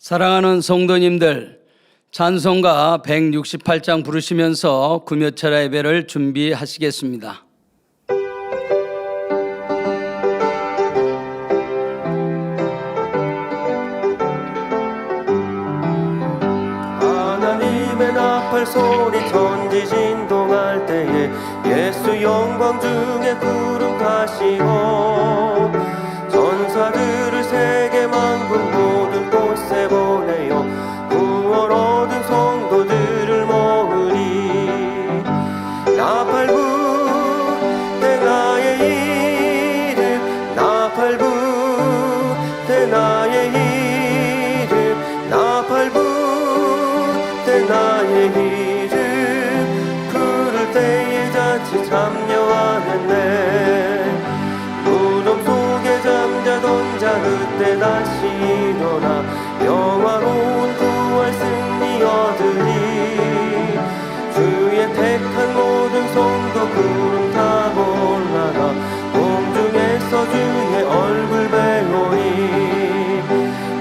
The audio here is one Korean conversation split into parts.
사랑하는 성도님들, 찬송가 168장 부르시면서 금요철야 예배를 준비하시겠습니다. 하나님의 나팔 소리 천지 진동할 때에 예수 영광 중에 구름 타시고 전사들을 세계 만국 모든 곳에 보내어 구원 얻은 성도들을 모으리. 나팔 불때 나의 이름, 나팔 불때 나의 이름, 나팔 불때 나의 이름. 부를 때에 잔치 참여하겠네. 무덤 속에 잠자던 자 그때 다시 일어나 영화로운 구원 승리 얻으리. 주의 택한 모든 성도 구름 타고 올라가 공중에서 주의 얼굴 배우리.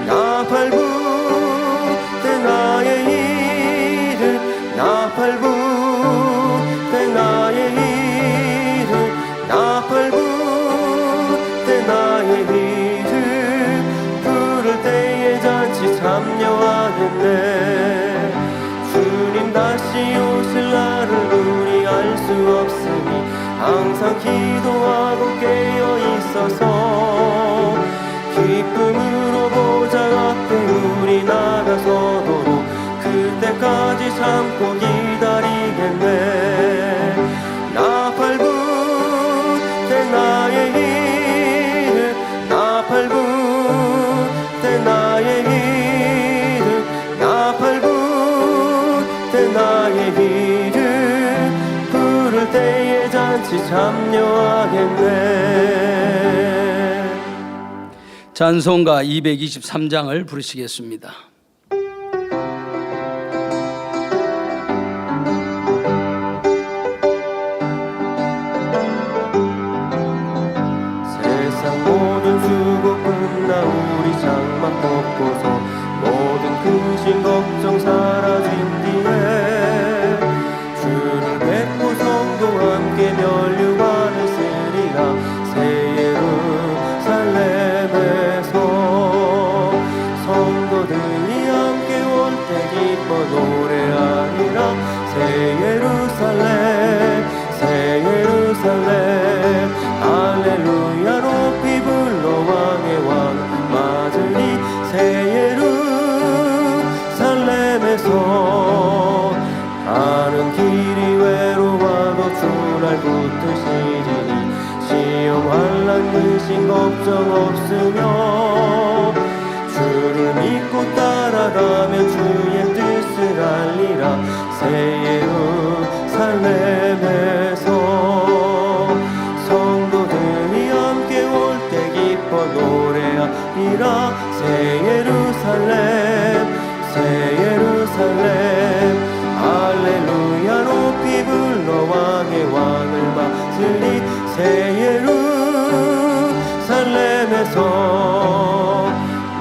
나팔 불때 나의 이름, 나팔 불때 나의 이름, 나팔 불때 나의 이름. 부를 때에 잔치 참여하겠네. 주님 다시 오실 날을 우리 알 수 없으니 항상 기도하고 깨어 있어서 기쁨으로 보좌 앞에 우리 나가서도록 그때까지 참고 기다리겠네. 나팔 불때 나의 이름, 나팔 불때 나의 이름, 나팔 불때 나의 이름. 부를 때에 잔치 참여하겠네. 찬송가 223장을 부르시겠습니다. 세상 모든 수고 끝나 우리 장막 덮고서 모든 근심 걱정 사라진 뒤에 주를 뵙고 성도 함께 면류관을 쓰리라. 새 예루살렘에서 성도들이 함께 올 때 기뻐 노래하리라. 새 예루살렘, 새 예루살렘, 할렐루야 높이 불러 왕의 왕 맞으리. 새 예루살렘에서 가는 길이 외로워도 주날 붙으시리니 시험 환난 근심 걱정 없으며 주를 믿고 따라가며 주의 뜻을 알리라. 새 예루살렘에서 성도들이 함께 올 때 기뻐 노래하리라. 새 예루살렘, 새 예루살렘, 할렐루야 높이 불러 왕의 왕을 맞으리. 새 예루살렘에서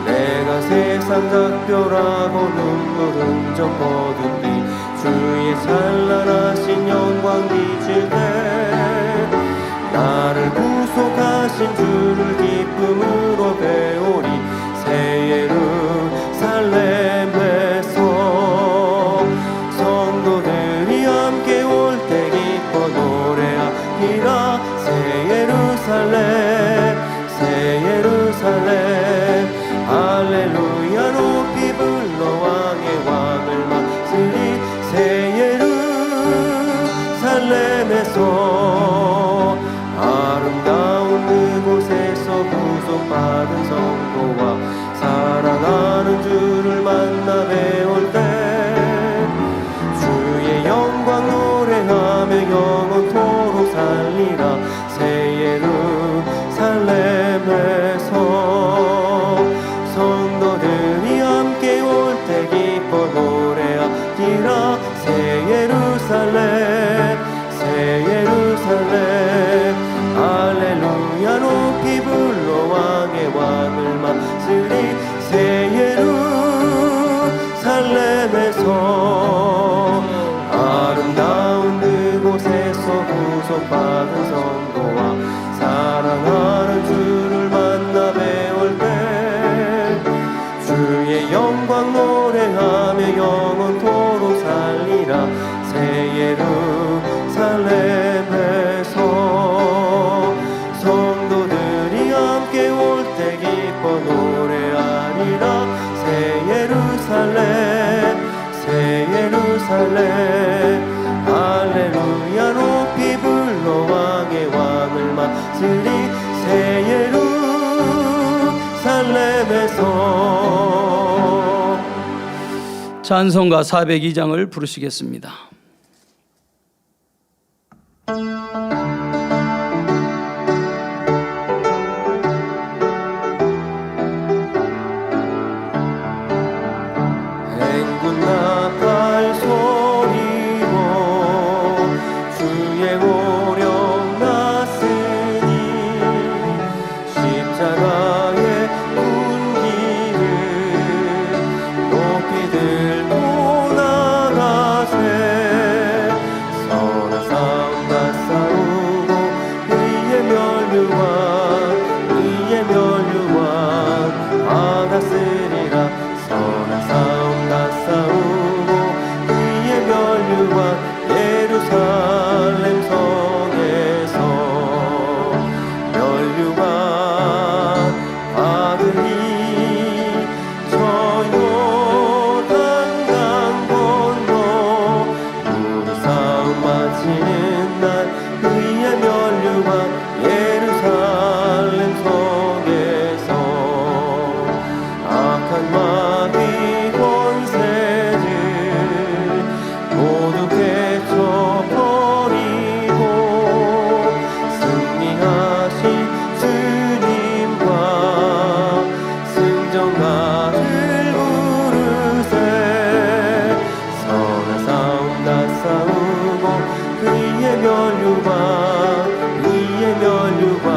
내가 세상 작별하고 눈물은 좀 거둔 뒤 주의 찬란하신 영광 비칠 때 나를 구속하신 주를 기쁨으로 배우리. 새 예루살렘에서 성도들이 함께 올 때 기뻐 노래하리라. 새 예루살렘, 새 예루살렘, 할렐루야 높이 불러 왕의 왕을 맞으리. 새 예루살렘에서 아름다운 그곳에서 찬송가 402장을 부르시겠습니다. 행군 나팔 소리로 주의 오령 났으니 십자가의 군기를 높이 들고 나가세 선한 싸움과 싸우고 의의 멸류관 받았으리라 선한 싸움과 싸우고 의의 멸류관 예루살렘 성에서 멸류관 받으니 저 요단강 건너 우리 싸움 마치는 날 의의 멸류관 예루살렘 성에서 악한 마귀 권세들 모두 깨쳐버리고 승리하신 주님과 승전가를 부르세 선한 싸움 다 싸우고 의의 멸류관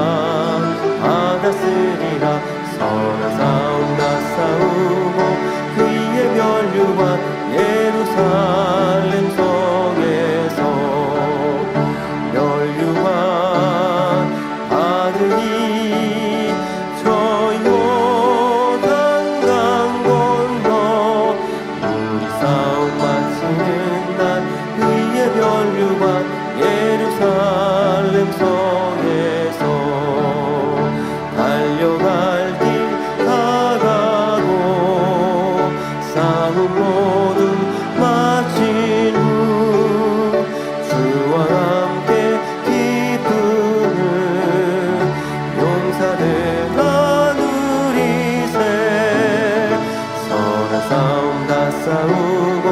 받았으리라 선한 싸움 다 싸우고 그의 멸류관 예루살렘 성에서 멸류관 받으니 저 요단강 건너 우리 싸움 마치는 날 그의 멸류관 예루살렘 성에서 달려갈 길 다가고 싸움 모두 마친 후 주와 함께 기쁨을 용사들 나누리세 선한 싸움 다 싸우고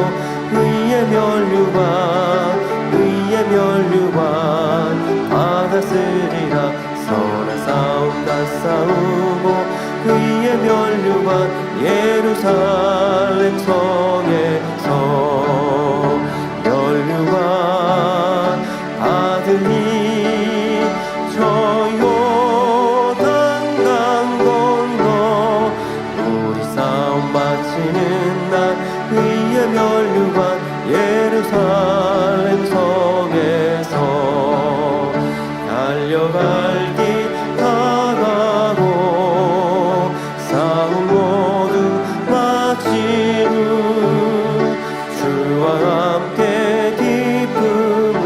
의의 멸류관 받았으리라 선한 싸움 다 싸우고 그의 멸류관 예루살렘 성에서 멸류관 받으니 저 요단강 건너 우리 싸움 마치는 날 의의 멸류관 예루살렘 성에서 달려갈 길 다가고 싸움 모두 마친 후 주와 함께 기쁨을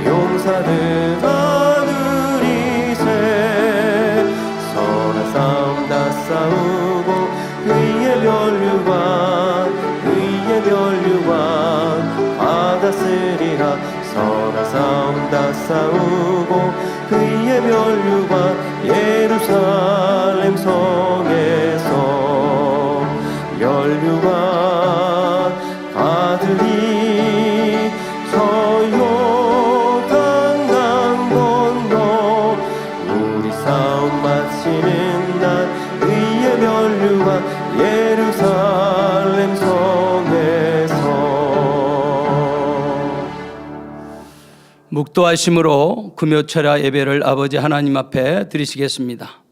용사들 나누리세 선한 싸움 다 싸우고 의의 멸류관 받았으리라 선한 싸움 다 싸우고 그의 멸류관 예루살렘 성에서 멸류관 받으리 저 요단강 건너 우리 싸움 마치는 날 의의 멸류관 예루살렘 성에서 묵도하심으로 금요철야 예배를 아버지 하나님 앞에 드리시겠습니다.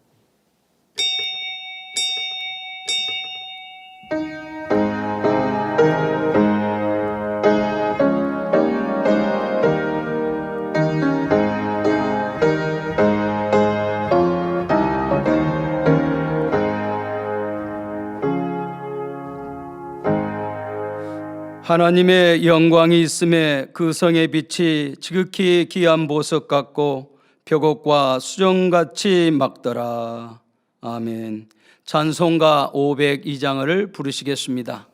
하나님의 영광이 있음에 그 성의 빛이 지극히 귀한 보석 같고 벽옥과 수정같이 막더라. 아멘. 찬송가 502장을 부르시겠습니다.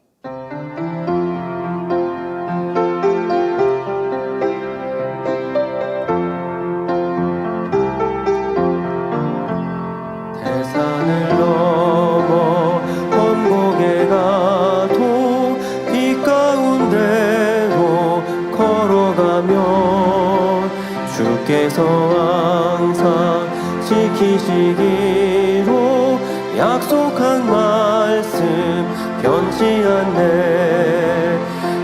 대산을 지키시기로 약속한 말씀 변치 않네.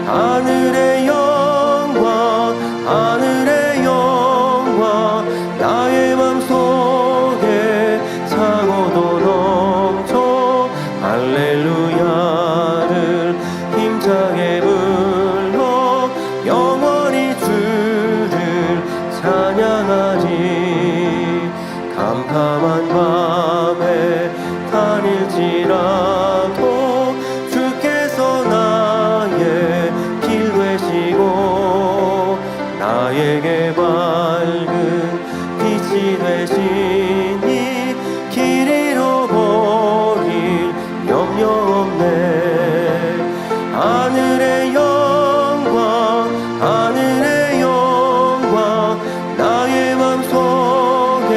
하늘의 영광 하늘의 영광 나의 맘속에 차고도 넘쳐 할렐루야를 힘차게 불러 영원히 주를 찬양하지. 캄캄한 밤에 다닐지라도 주께서 나의 길 되시고 나에게 밝은 빛이 되시니 길 잃어버릴 염려 없네. 하늘의 영광 하늘의 영광 나의 맘속에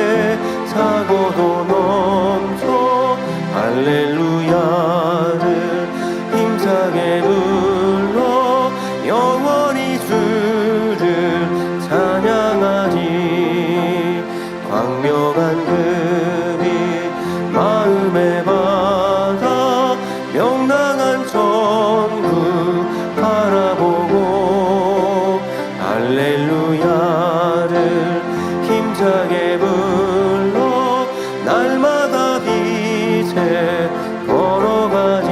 차고도 넘쳐 할렐루야를 힘차게 불러 영원히 주를 찬양하리. 광명한 그빛 마음에 받아 명랑한 천국 바라보고 할렐루야를 힘차게 불러 날마다 빛에 걸어가지.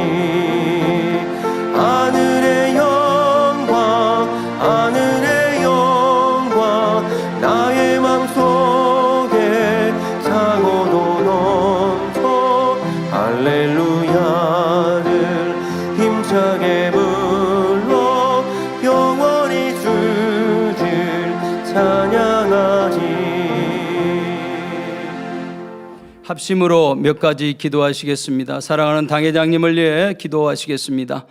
하늘의 영광 하늘의 영광 나의 맘속에 차고도 넘쳐 할렐루야를 힘차게 불러 영원히 주를 찬양하지. 합심으로 몇 가지 기도하시겠습니다. 사랑하는 당회장님을 위해 기도하시겠습니다.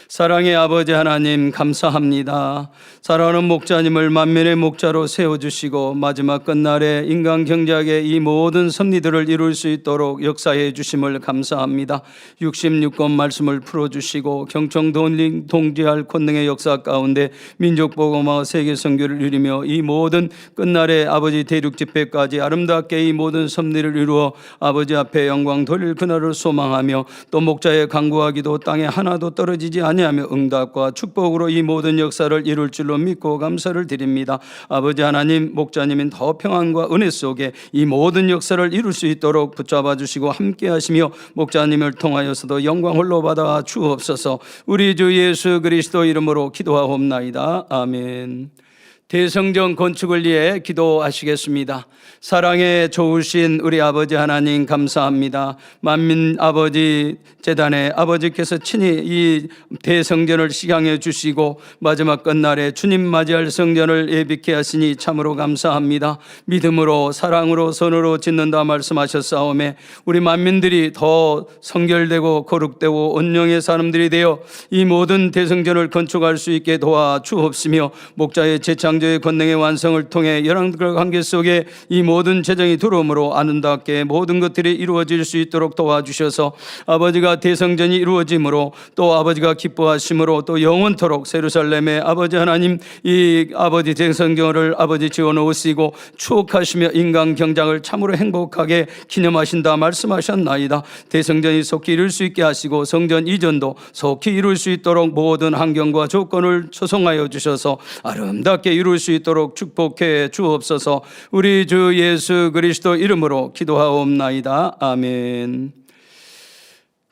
사랑의 아버지 하나님 감사합니다. 사랑하는 목자님을 만민의 목자로 세워주시고 마지막 끝날에 인간 경작의 이 모든 섭리들을 이룰 수 있도록 역사해 주심을 감사합니다. 66권 말씀을 풀어주시고 경청 동지할 권능의 역사 가운데 민족복음화 세계선교를 이루며 이 모든 끝날에 아버지 대륙 집회까지 아름답게 이 모든 섭리를 이루어 아버지 앞에 영광 돌릴 그날을 소망하며 또 목자의 간구하기도 땅에 하나도 떨어지지 아니하며 응답과 축복으로 이 모든 역사를 이룰 줄로 믿고 감사를 드립니다. 아버지 하나님, 목자님인 더 평안과 은혜 속에 이 모든 역사를 이룰 수 있도록 붙잡아 주시고 함께 하시며 목자님을 통하여서도 영광 홀로 받아 주옵소서. 우리 주 예수 그리스도 이름으로 기도하옵나이다. 아멘. 대성전 건축을 위해 기도하시겠습니다. 사랑에 좋으신 우리 아버지 하나님 감사합니다. 만민 아버지 재단에 아버지께서 친히 이 대성전을 시향해 주시고 마지막 끝날에 주님 맞이할 성전을 예비케 하시니 참으로 감사합니다. 믿음으로 사랑으로 선으로 짓는다 말씀하셨사오매 우리 만민들이 더 성결되고 거룩되고 온영의 사람들이 되어 이 모든 대성전을 건축할 수 있게 도와 주옵시며 목자의 재창조의 권능의 완성을 통해 열왕들과 관계 속에 이 모든 재정이 들어오므로 아름답게 모든 것들이 이루어질 수 있도록 도와주셔서 아버지가 대성전이 이루어짐으로 또 아버지가 기뻐하심으로 또 영원토록 예루살렘의 아버지 하나님 이 아버지 대성전을 아버지 지어놓으시고 추억하시며 인간 경작을 참으로 행복하게 기념하신다 말씀하셨나이다. 대성전이 속히 이룰 수 있게 하시고 성전 이전도 속히 이룰 수 있도록 모든 환경과 조건을 조성하여 주셔서 아름답게 이룰 수 있도록 축복해 주옵소서. 우리 주 예수 그리스도 이름으로 기도하옵나이다. 아멘.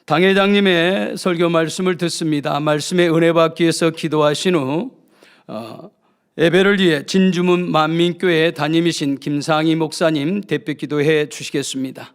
당회장님의 설교 말씀을 듣습니다. 말씀에 은혜 받기 위해서 기도하신 후 예배를 위해 진주문 만민교회 담임이신 김상희 목사님 대표 기도해 주시겠습니다.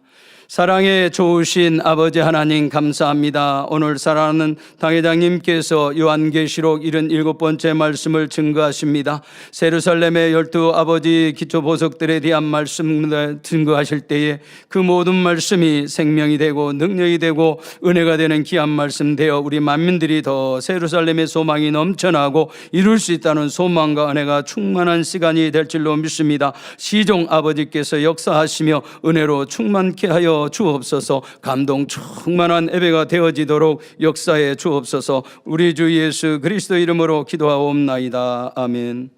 사랑에 좋으신 아버지 하나님 감사합니다. 오늘 사랑하는 당회장님께서 요한계시록 77번째 말씀을 증거하십니다. 예루살렘의 12 아버지 기초보석들에 대한 말씀을 증거하실 때에 그 모든 말씀이 생명이 되고 능력이 되고 은혜가 되는 귀한 말씀 되어 우리 만민들이 더 예루살렘의 소망이 넘쳐나고 이룰 수 있다는 소망과 은혜가 충만한 시간이 될 줄로 믿습니다. 시종 아버지께서 역사하시며 은혜로 충만케 하여 주옵소서. 감동 충만한 예배가 되어지도록 역사해 주옵소서. 우리 주 예수 그리스도 이름으로 기도하옵나이다. 아멘.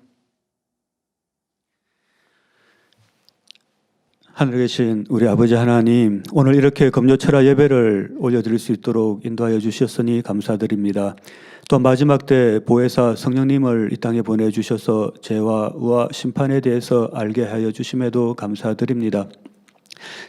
하늘에 계신 우리 아버지 하나님, 오늘 이렇게 금요철야 예배를 올려드릴 수 있도록 인도하여 주셨으니 감사드립니다. 또 마지막 때 보혜사 성령님을 이 땅에 보내주셔서 죄와 의와 심판에 대해서 알게 하여 주심에도 감사드립니다.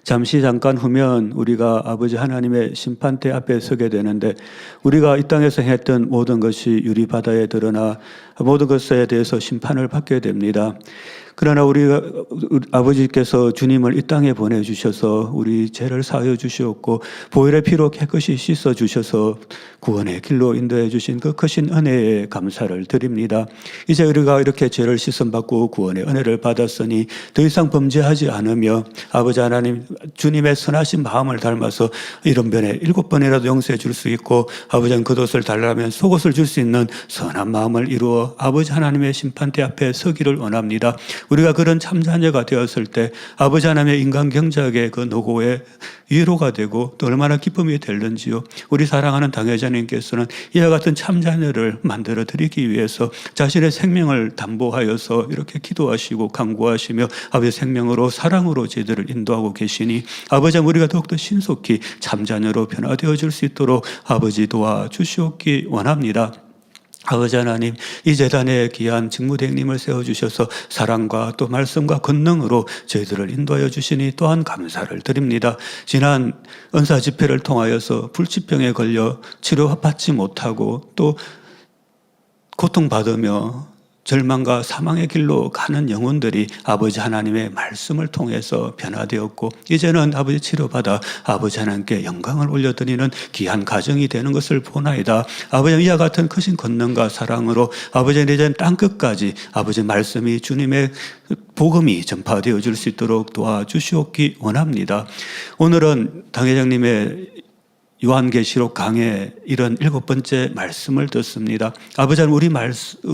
잠깐 후면 우리가 아버지 하나님의 심판대 앞에 서게 되는데, 우리가 이 땅에서 했던 모든 것이 유리바다에 드러나 모든 것에 대해서 심판을 받게 됩니다. 그러나 우리가 아버지께서 주님을 이 땅에 보내주셔서 우리 죄를 사하여 주시었고 보혈의 피로 깨끗이 씻어 주셔서 구원의 길로 인도해 주신 그 크신 은혜에 감사를 드립니다. 이제 우리가 이렇게 죄를 씻음받고 구원의 은혜를 받았으니 더 이상 범죄하지 않으며 아버지 하나님 주님의 선하신 마음을 닮아서 이런 변에 7번이라도 용서해 줄 수 있고 아버지는 겉옷을 달라면 속옷을 줄 수 있는 선한 마음을 이루어 아버지 하나님의 심판대 앞에 서기를 원합니다. 우리가 그런 참자녀가 되었을 때 아버지 하나님의 인간 경작의 그 노고에 위로가 되고 또 얼마나 기쁨이 될는지요. 우리 사랑하는 당회자님께서는 이와 같은 참자녀를 만들어 드리기 위해서 자신의 생명을 담보하여서 이렇게 기도하시고 간구하시며 아버지의 생명으로 사랑으로 저희들을 인도하고 계시니 아버지 우리가 더욱더 신속히 참자녀로 변화되어 줄 수 있도록 아버지 도와주시옵기 원합니다. 아버지 하나님, 이 재단에 귀한 직무대행님을 세워주셔서 사랑과 또 말씀과 권능으로 저희들을 인도하여 주시니 또한 감사를 드립니다. 지난 은사 집회를 통하여서 불치병에 걸려 치료받지 못하고 또 고통받으며 절망과 사망의 길로 가는 영혼들이 아버지 하나님의 말씀을 통해서 변화되었고 이제는 아버지 치료받아 아버지 하나님께 영광을 올려드리는 귀한 가정이 되는 것을 보나이다. 아버지 이와 같은 크신 권능과 사랑으로 아버지는 이제는 땅끝까지 아버지 말씀이 주님의 복음이 전파되어 줄 수 있도록 도와주시옵기 원합니다. 오늘은 당회장님의 요한계시록 강의 이런 7번째 말씀을 듣습니다. 아버지 우리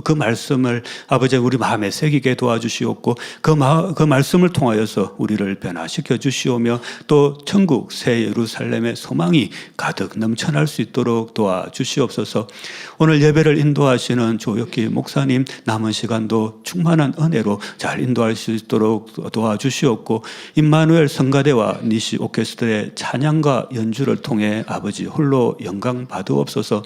그 말씀을 아버지 우리 마음에 새기게 도와주시옵고 그 말씀을 통하여서 우리를 변화시켜 주시오며 또 천국 새 예루살렘의 소망이 가득 넘쳐날 수 있도록 도와주시옵소서. 오늘 예배를 인도하시는 조혁기 목사님 남은 시간도 충만한 은혜로 잘 인도할 수 있도록 도와주시옵고 임마누엘 성가대와 니시 오케스트라의 찬양과 연주를 통해 아버지 홀로 영광 받으옵소서.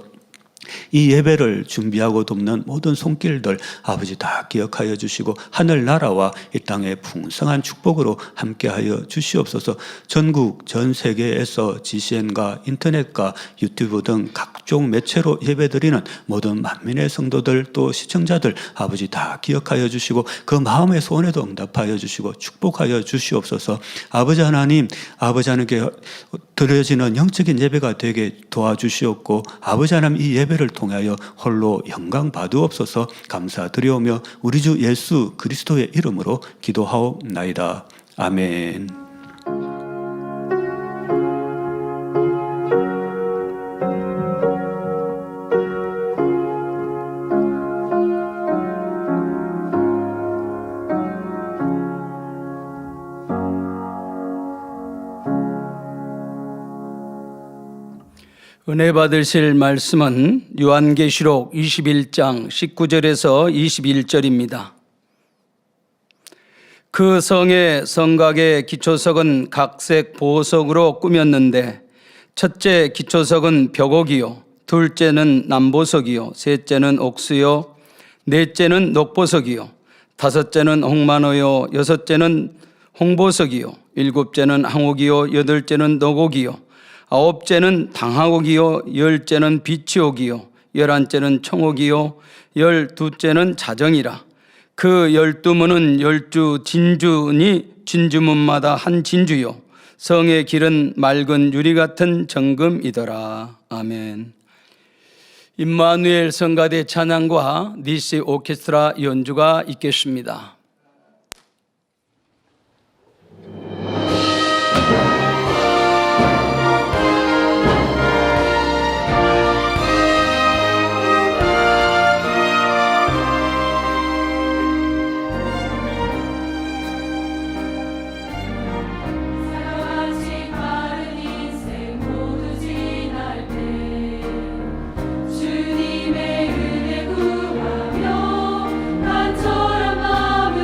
이 예배를 준비하고 돕는 모든 손길들 아버지 다 기억하여 주시고 하늘나라와 이 땅의 풍성한 축복으로 함께하여 주시옵소서. 전국 전 세계에서 GCN과 인터넷과 유튜브 등 각종 매체로 예배드리는 모든 만민의 성도들 또 시청자들 아버지 다 기억하여 주시고 그 마음의 소원에도 응답하여 주시고 축복하여 주시옵소서. 아버지 하나님, 아버지 하나님께 드려지는 영적인 예배가 되게 도와주시옵고 아버지 하나님 이 예배를 통하여 홀로 영광 받으옵소서. 감사드리오며 우리 주 예수 그리스도의 이름으로 기도하옵나이다. 아멘. 은혜 받으실 말씀은 요한계시록 21장 19절에서 21절입니다. 그 성의 성곽의 기초석은 각색 보석으로 꾸몄는데 첫째 기초석은 벽옥이요 둘째는 남보석이요 셋째는 옥수요 넷째는 녹보석이요 다섯째는 홍만호요 여섯째는 홍보석이요 일곱째는 항옥이요 여덟째는 녹옥이요 아홉째는 당하옥이요 열째는 비치옥이요 열한째는 청옥이요 열두째는 자정이라. 그 12문은 12 진주니 진주문마다 한 진주요 성의 길은 맑은 유리 같은 정금이더라. 아멘. 임마누엘 성가대 찬양과 니시 오케스트라 연주가 있겠습니다. 주님의 은혜 구하며 간절한 마음을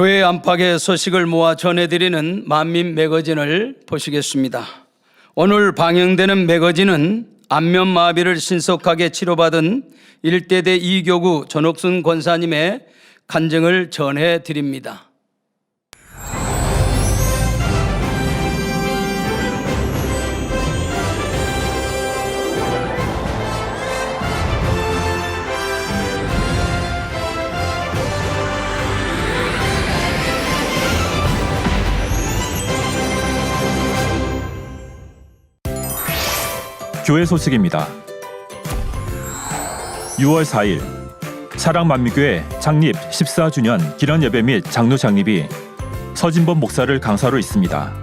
교회 안팎의 소식을 모아 전해드리는 만민 매거진을 보시겠습니다. 오늘 방영되는 매거진은 안면마비를 신속하게 치료받은 일대대 이교구 전옥순 권사님의 간증을 전해드립니다. 교회 소식입니다. 6월 4일 사랑만미교회 창립 14주년 기념 예배 및 장로 장립이 서진범 목사를 강사로 있습니다.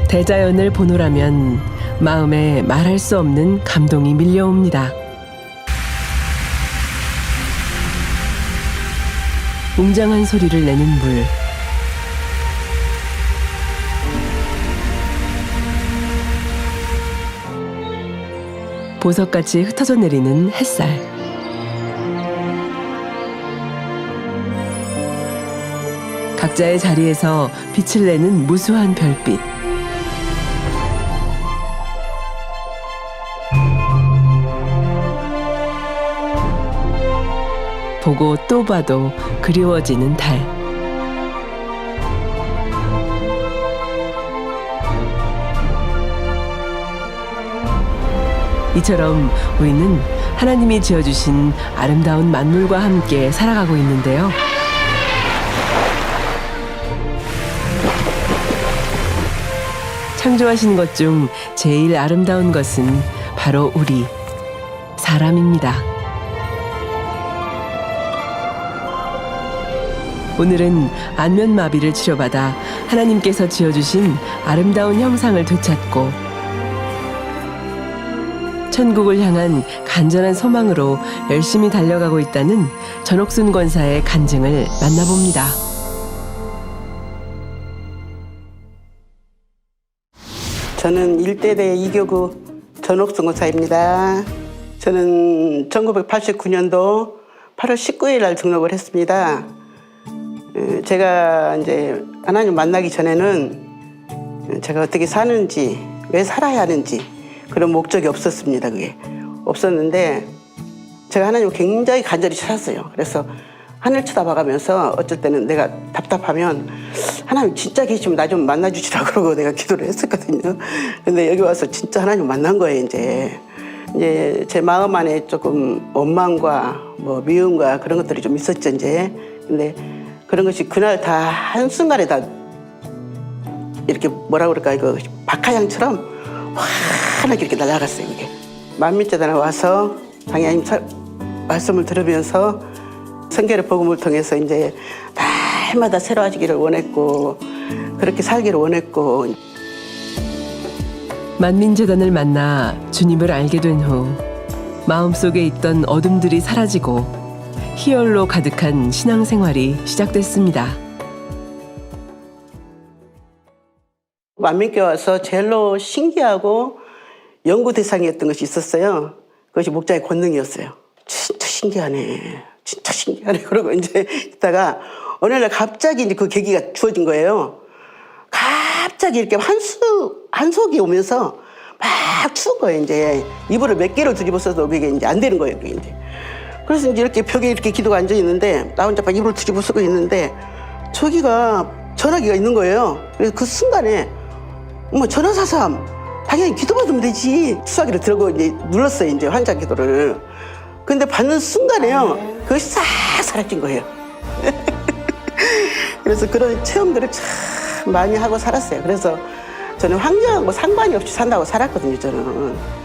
대자연을 보노라면 마음에 말할 수 없는 감동이 밀려옵니다. 웅장한 소리를 내는 물, 보석같이 흩어져 내리는 햇살, 각자의 자리에서 빛을 내는 무수한 별빛, 보고 또 봐도 그리워지는 달. 이처럼 우리는 하나님이 지어주신 아름다운 만물과 함께 살아가고 있는데요. 창조하신 것 중 제일 아름다운 것은 바로 우리, 사람입니다. 오늘은 안면마비를 치료받아 하나님께서 지어주신 아름다운 형상을 되찾고 천국을 향한 간절한 소망으로 열심히 달려가고 있다는 전옥순 권사의 간증을 만나봅니다. 저는 일대대 이교구 전옥순 권사입니다. 저는 1989년도 8월 19일 날 등록을 했습니다. 제가 이제 하나님 만나기 전에는 제가 어떻게 사는지, 왜 살아야 하는지 그런 목적이 없었습니다. 그게 없었는데 제가 하나님을 굉장히 간절히 찾았어요. 그래서 하늘 쳐다봐가면서 어쩔 때는 내가 답답하면 하나님 진짜 계시면 나 좀 만나주시라 그러고 내가 기도를 했었거든요. 근데 여기 와서 진짜 하나님 만난 거예요. 이제 제 마음 안에 조금 원망과 뭐 미움과 그런 것들이 좀 있었죠. 이제 근데 그런 것이 그날 다 한순간에 다 이렇게 뭐라 그럴까 이거 박하향처럼 환하게 이렇게 날아갔어요. 이게 만민재단에 와서 당연히 말씀을 들으면서 성결의 복음을 통해서 이제 날마다 새로워지기를 원했고 그렇게 살기를 원했고 만민재단을 만나 주님을 알게 된 후 마음속에 있던 어둠들이 사라지고 희열로 가득한 신앙생활이 시작됐습니다. 만민교회 와서 제일로 신기하고 연구 대상이었던 것이 있었어요. 그것이 목자의 권능이었어요. 진짜 신기하네. 진짜 신기하네. 그러고 이제 있다가 어느 날 갑자기 이제 그 계기가 주어진 거예요. 갑자기 이렇게 한속이 오면서 막 추운 거예요. 이제 이불을 몇 개를 뒤집어써도 그게 이제 안 되는 거예요. 그게 이제. 그래서 이제 이렇게 벽에 이렇게 기도가 앉아 있는데 나 혼자 막 이불을 뒤집어 쓰고 있는데 저기가 전화기가 있는 거예요. 그래서 그 순간에 전화사삼 당연히 기도 받으면 되지. 수화기를 들고 이제 눌렀어요. 이제 환자 기도를. 근데 받는 순간에요. 그것이 싹 사라진 거예요. 그래서 그런 체험들을 참 많이 하고 살았어요. 그래서 저는 환경하고 상관이 없이 산다고 살았거든요. 저는.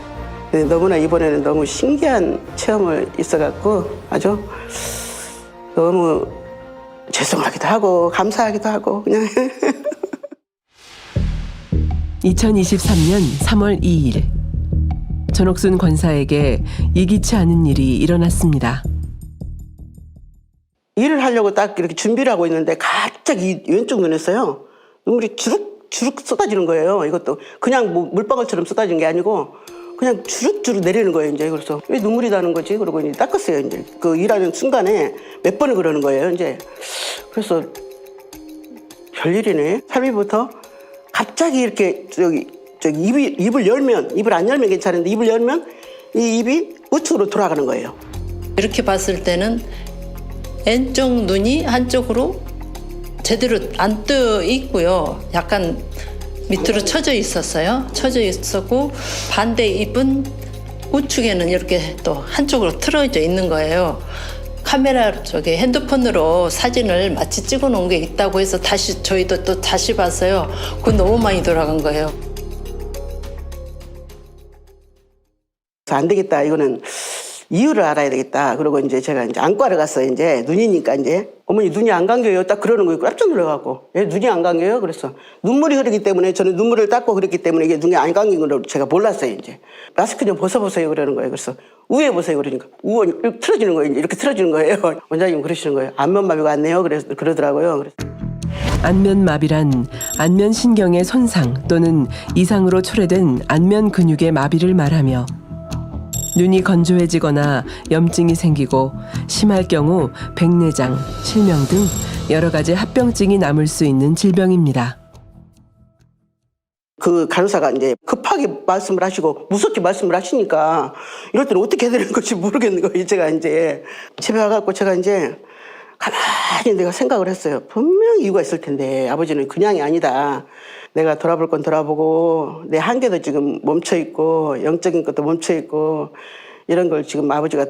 근데 너무나 이번에는 너무 신기한 체험을 있어갖고 아주 너무 죄송하기도 하고 감사하기도 하고 그냥 2023년 3월 2일 전옥순 권사에게 예기치 않은 일이 일어났습니다. 일을 하려고 딱 이렇게 준비를 하고 있는데 갑자기 왼쪽 눈에서요 눈물이 주룩주룩 쏟아지는 거예요. 이것도 그냥 뭐 물방울처럼 쏟아지는 게 아니고 그냥 주룩주룩 내리는 거예요. 이제 그래서 왜 눈물이 나는 거지? 그러고 이제 닦았어요. 이제 그 일하는 순간에 몇 번을 그러는 거예요. 이제 그래서 별일이네. 3일부터 갑자기 이렇게 입을 열면 입을 안 열면 괜찮은데 입을 열면 이 입이 우측으로 돌아가는 거예요. 이렇게 봤을 때는 왼쪽 눈이 한쪽으로 제대로 안 떠 있고요. 약간 밑으로 처져 있었어요. 처져 있었고 반대 입은 우측에는 이렇게 또 한쪽으로 틀어져 있는 거예요. 카메라 쪽에 핸드폰으로 사진을 마치 찍어 놓은 게 있다고 해서 저희도 또 다시 봤어요. 그건 너무 많이 돌아간 거예요. 안 되겠다. 이거는 이유를 알아야 되겠다. 그러고 이제 제가 이제 안과를 갔어요. 이제 눈이니까 이제 어머니 눈이 안 감겨요. 딱 그러는 거예요. 깜짝 놀라갖고 눈이 안 감겨요. 그래서 눈물이 흐르기 때문에 저는 눈물을 닦고 그랬기 때문에 이게 눈이 안 감긴 걸 제가 몰랐어요. 이제 마스크 좀 벗어보세요. 그러는 거예요. 그래서 위에 보세요. 그러니까 우원 이렇게 틀어지는 거예요. 이렇게 틀어지는 거예요. 원장님 그러시는 거예요. 안면마비가 왔네요. 그러더라고요. 그래서 안면마비란 안면신경의 손상 또는 이상으로 초래된 안면 근육의 마비를 말하며 눈이 건조해지거나 염증이 생기고 심할 경우 백내장, 실명 등 여러 가지 합병증이 남을 수 있는 질병입니다. 그 간호사가 이제 급하게 말씀을 하시고 무섭게 말씀을 하시니까 이럴 때는 어떻게 해야 되는 건지 모르겠는 거예요. 제가 이제 집에 와갖고 제가 이제 가만히 내가 생각을 했어요. 분명히 이유가 있을 텐데 아버지는 그냥이 아니다. 내가 돌아볼 건 돌아보고 내 한계도 지금 멈춰있고 영적인 것도 멈춰있고 이런 걸 지금 아버지가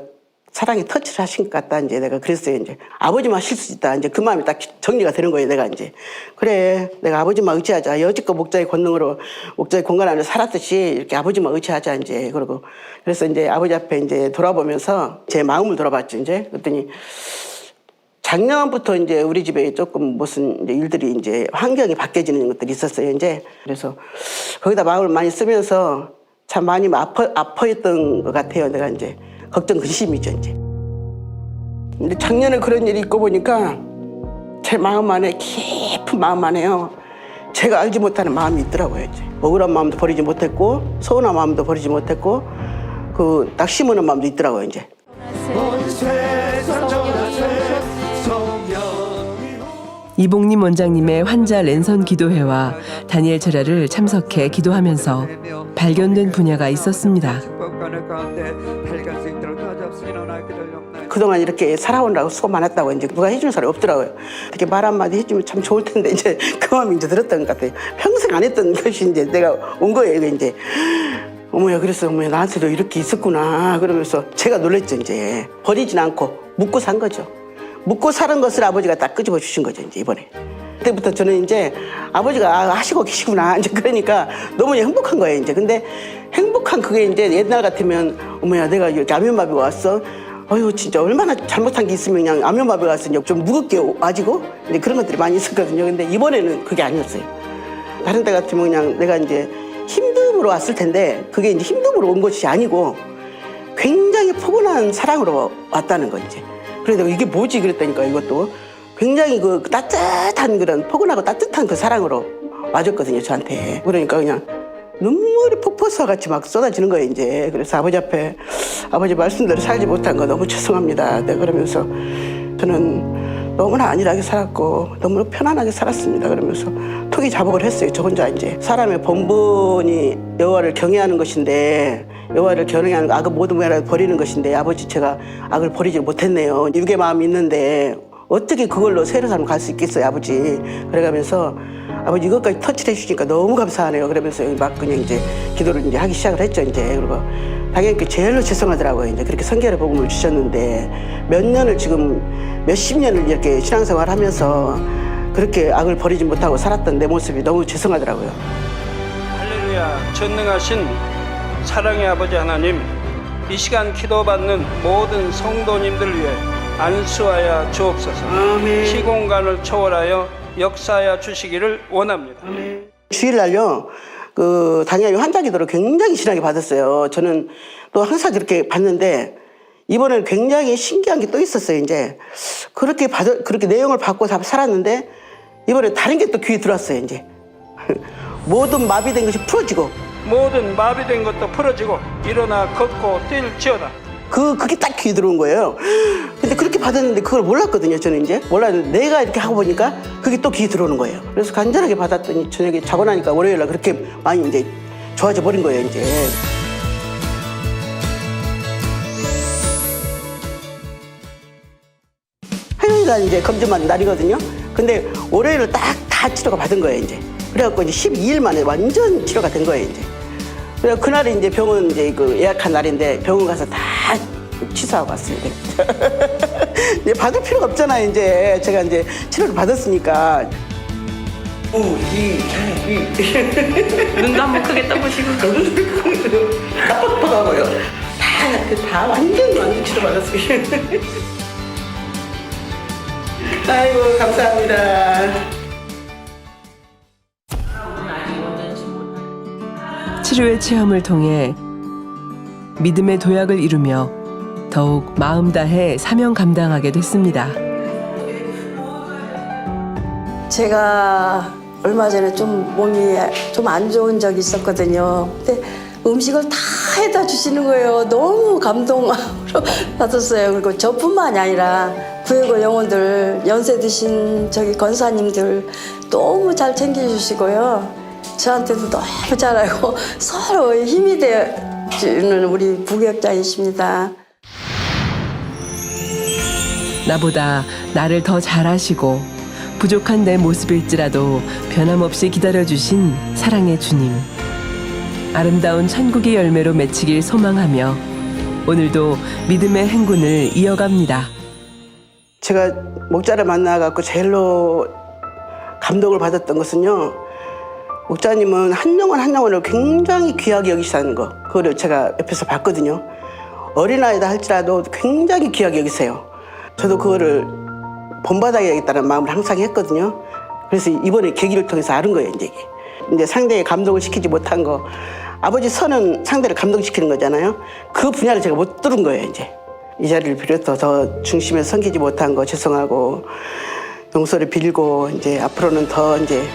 사랑에 터치를 하신 것 같다. 이제 내가 그랬어요. 이제 아버지만 하실 수 있다. 이제 그 마음이 딱 정리가 되는 거예요. 내가 이제 그래 내가 아버지만 의지하자. 여지껏 목자의 권능으로 목자의 공간 안에 살았듯이 이렇게 아버지만 의지하자. 이제 그러고 그래서 이제 아버지 앞에 이제 돌아보면서 제 마음을 돌아봤죠. 이제 그랬더니 작년부터 이제 우리 집에 조금 무슨 이제 일들이 이제 환경이 바뀌어지는 것들이 있었어요. 이제 그래서 거기다 마음을 많이 쓰면서 참 많이 아파했던 것 같아요. 내가 이제 걱정 근심이죠. 이제 근데 작년에 그런 일이 있고 보니까 제 마음 안에 깊은 마음 안에요. 제가 알지 못하는 마음이 있더라고요. 이제 억울한 마음도 버리지 못했고 서운한 마음도 버리지 못했고 그 낙심하는 마음도 있더라고요. 이제. 이봉림 원장님의 환자 랜선 기도회와 다니엘 철야를 참석해 기도하면서 발견된 분야가 있었습니다. 그동안 이렇게 살아오느라고 수고 많았다고 이제 누가 해주는 사람이 없더라고요. 이렇게 말 한마디 해주면 참 좋을 텐데 이제 그 마음이 이제 들었던 것 같아요. 평생 안 했던 것이 이제 내가 온 거예요. 이제 어머야 그래서 어머야 나한테도 이렇게 있었구나 그러면서 제가 놀랬죠. 이제 버리진 않고 묻고 산 거죠. 묻고 사는 것을 아버지가 딱 끄집어 주신 거죠. 이제 이번에 그때부터 저는 이제 아버지가 하시고 계시구나 이제 그러니까 너무 행복한 거예요. 이제 근데 행복한 그게 이제 옛날 같으면 어머야 내가 이렇게 안면마비가 왔어. 어휴 진짜 얼마나 잘못한 게 있으면 그냥 안면마비가 왔으니 좀 무겁게 와지고 이제 그런 것들이 많이 있었거든요. 근데 이번에는 그게 아니었어요. 다른 데 같으면 그냥 내가 이제 힘듦으로 왔을 텐데 그게 이제 힘듦으로 온 것이 아니고 굉장히 포근한 사랑으로 왔다는 거 이제. 그래서 이게 뭐지 그랬다니까 이것도 굉장히 그 따뜻한 그런 포근하고 따뜻한 그 사랑으로 와줬거든요 저한테. 그러니까 그냥 눈물이 폭포수 같이 막 쏟아지는 거예요 이제. 그래서 아버지 앞에 아버지 말씀대로 살지 못한 거 너무 죄송합니다. 네, 그러면서 저는 너무나 안일하게 살았고 너무 편안하게 살았습니다. 그러면서 토기 자복을 했어요. 저 혼자 이제 사람의 본분이 여호와를 경외하는 것인데 여호와를 경외하는 악을 모든 면을 버리는 것인데 아버지 제가 악을 버리지 못했네요. 육의 마음이 있는데 어떻게 그걸로 새로 삶을 갈 수 있겠어요 아버지. 그래가면서 아버지 이것까지 터치를 해주시니까 너무 감사하네요. 그러면서 막 그냥 이제 기도를 이제 하기 시작을 했죠 이제. 그리고 당연히 제일로 죄송하더라고요. 이제 그렇게 성결의 복음을 주셨는데 몇 년을 지금 몇십 년을 이렇게 신앙생활 하면서 그렇게 악을 버리지 못하고 살았던 내 모습이 너무 죄송하더라고요. 할렐루야. 전능하신 사랑의 아버지 하나님, 이 시간 기도받는 모든 성도님들을 위해 안수하여 주옵소서. 아멘. 시공간을 초월하여 역사하여 주시기를 원합니다. 주일날요 그 당뇨 환자기도를 굉장히 심하게 받았어요. 저는 또 항상 그렇게 봤는데 이번에는 굉장히 신기한 게 또 있었어요. 이제 그렇게 내용을 받고 살았는데 이번에 다른 게 또 귀에 들어왔어요. 이제 모든 마비된 것이 풀어지고 모든 마비된 것도 풀어지고 일어나 걷고 뛸지어다. 그게 딱 귀에 들어온 거예요. 근데 그렇게 받았는데 그걸 몰랐거든요. 저는 이제 몰랐는데 내가 이렇게 하고 보니까 그게 또 귀에 들어오는 거예요. 그래서 간절하게 받았더니 저녁에 자고 나니까 월요일날 그렇게 많이 이제 좋아져 버린 거예요. 이제. 화요일날 이제 검진받는 날이거든요. 근데 월요일을 딱 다 치료가 받은 거예요. 이제. 그래갖고 이제 12일 만에 완전 치료가 된 거예요. 이제. 그래서 그날이 이제 병원 이제 그 예약한 날인데 병원 가서 다 취소하고 왔어요. 이제 받을 필요가 없잖아요. 이제 제가 이제 치료를 받았으니까. 눈도 한번 크게 떠보시고. 깜빡깜빡하고요. 다 완전 치료 받았어요. 아이고 감사합니다. 치료의 체험을 통해 믿음의 도약을 이루며 더욱 마음 다해 사명 감당하게 됐습니다. 제가 얼마 전에 좀 몸이 좀 안 좋은 적이 있었거든요. 근데 음식을 다 해다 주시는 거예요. 너무 감동으로 받았어요. 그리고 저뿐만이 아니라 구역의 영혼들, 연세 드신 저기 권사님들 너무 잘 챙겨주시고요. 저한테도 너무 잘하고 서로 힘이 되어주는 우리 부교육자이십니다. 나보다 나를 더 잘하시고 부족한 내 모습일지라도 변함없이 기다려주신 사랑의 주님. 아름다운 천국의 열매로 맺히길 소망하며 오늘도 믿음의 행군을 이어갑니다. 제가 목자를 만나갖고 제일로 감동을 받았던 것은요. 목자님은 한 영혼 한 영혼을 굉장히 귀하게 여기시는 거. 그거를 제가 옆에서 봤거든요. 어린아이다 할지라도 굉장히 귀하게 여기세요. 저도 그거를 본받아야겠다는 마음을 항상 했거든요. 그래서 이번에 계기를 통해서 알은 거예요. 이제 상대의 감동을 시키지 못한 거. 아버지 선은 상대를 감동시키는 거잖아요. 그 분야를 제가 못 들은 거예요. 이 자리를 비롯해서 더 중심에서 섬기지 못한 거 죄송하고 용서를 빌고 이제 앞으로는 더 이제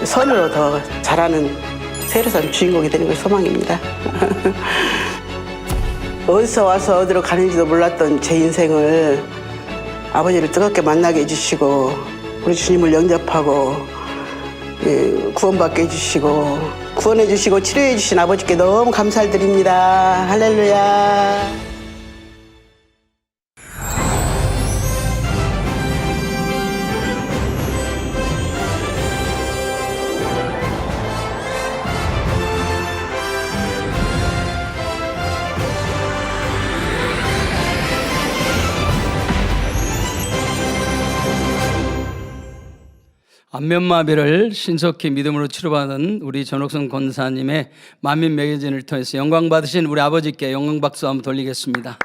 선으로 더 잘하는 세례산 주인공이 되는 걸 소망입니다. 어디서 와서 어디로 가는지도 몰랐던 제 인생을 아버지를 뜨겁게 만나게 해주시고 우리 주님을 영접하고 구원받게 해주시고 구원해 주시고 치료해 주신 아버지께 너무 감사를 드립니다. 할렐루야. 안면마비를 신속히 믿음으로 치료받은 우리 전옥선 권사님의 만민 매거진을 통해서 영광 받으신 우리 아버지께 영광 박수 한번 돌리겠습니다.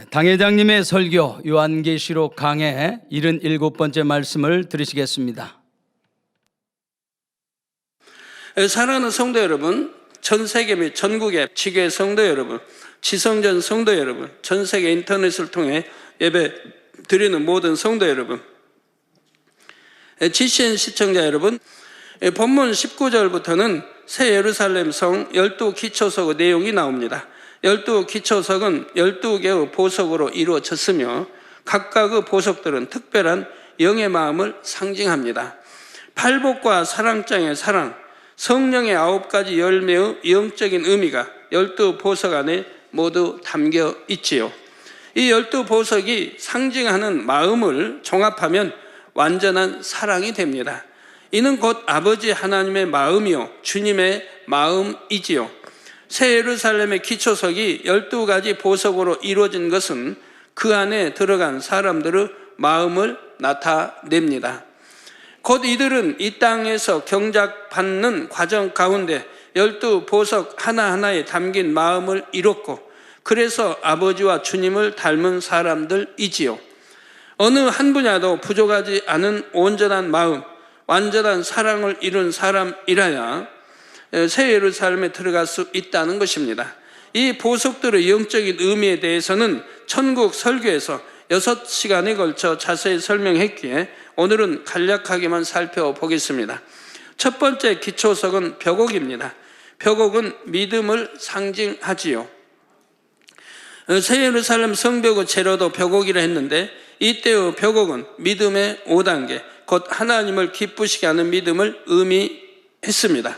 당회장님의 설교 요한계시록 강해 77번째 말씀을 들으시겠습니다. 사랑하는 성도 여러분, 전 세계 및 전국의 지교회 성도 여러분, 지성전 성도 여러분, 전 세계 인터넷을 통해 예배 드리는 모든 성도 여러분, GCN 시청자 여러분, 본문 19절부터는 새 예루살렘 성 12기초석의 내용이 나옵니다. 12기초석은 12개의 보석으로 이루어졌으며 각각의 보석들은 특별한 영의 마음을 상징합니다. 팔복과 사랑장의 사랑, 성령의 9가지 열매의 영적인 의미가 12보석 안에 모두 담겨 있지요. 이 12보석이 상징하는 마음을 종합하면 완전한 사랑이 됩니다. 이는 곧 아버지 하나님의 마음이요 주님의 마음이지요. 새 예루살렘의 기초석이 12가지 보석으로 이루어진 것은 그 안에 들어간 사람들의 마음을 나타냅니다. 곧 이들은 이 땅에서 경작받는 과정 가운데 12보석 하나하나에 담긴 마음을 이뤘고 그래서 아버지와 주님을 닮은 사람들이지요. 어느 한 분야도 부족하지 않은 온전한 마음, 완전한 사랑을 이룬 사람이라야 새 예루살렘에 들어갈 수 있다는 것입니다. 이 보석들의 영적인 의미에 대해서는 천국 설교에서 6시간에 걸쳐 자세히 설명했기에 오늘은 간략하게만 살펴보겠습니다. 첫 번째 기초석은 벽옥입니다. 벽옥은 믿음을 상징하지요. 새 예루살렘 성벽의 재료도 벽옥이라 했는데 이때의 벽옥은 믿음의 5단계, 곧 하나님을 기쁘시게 하는 믿음을 의미했습니다.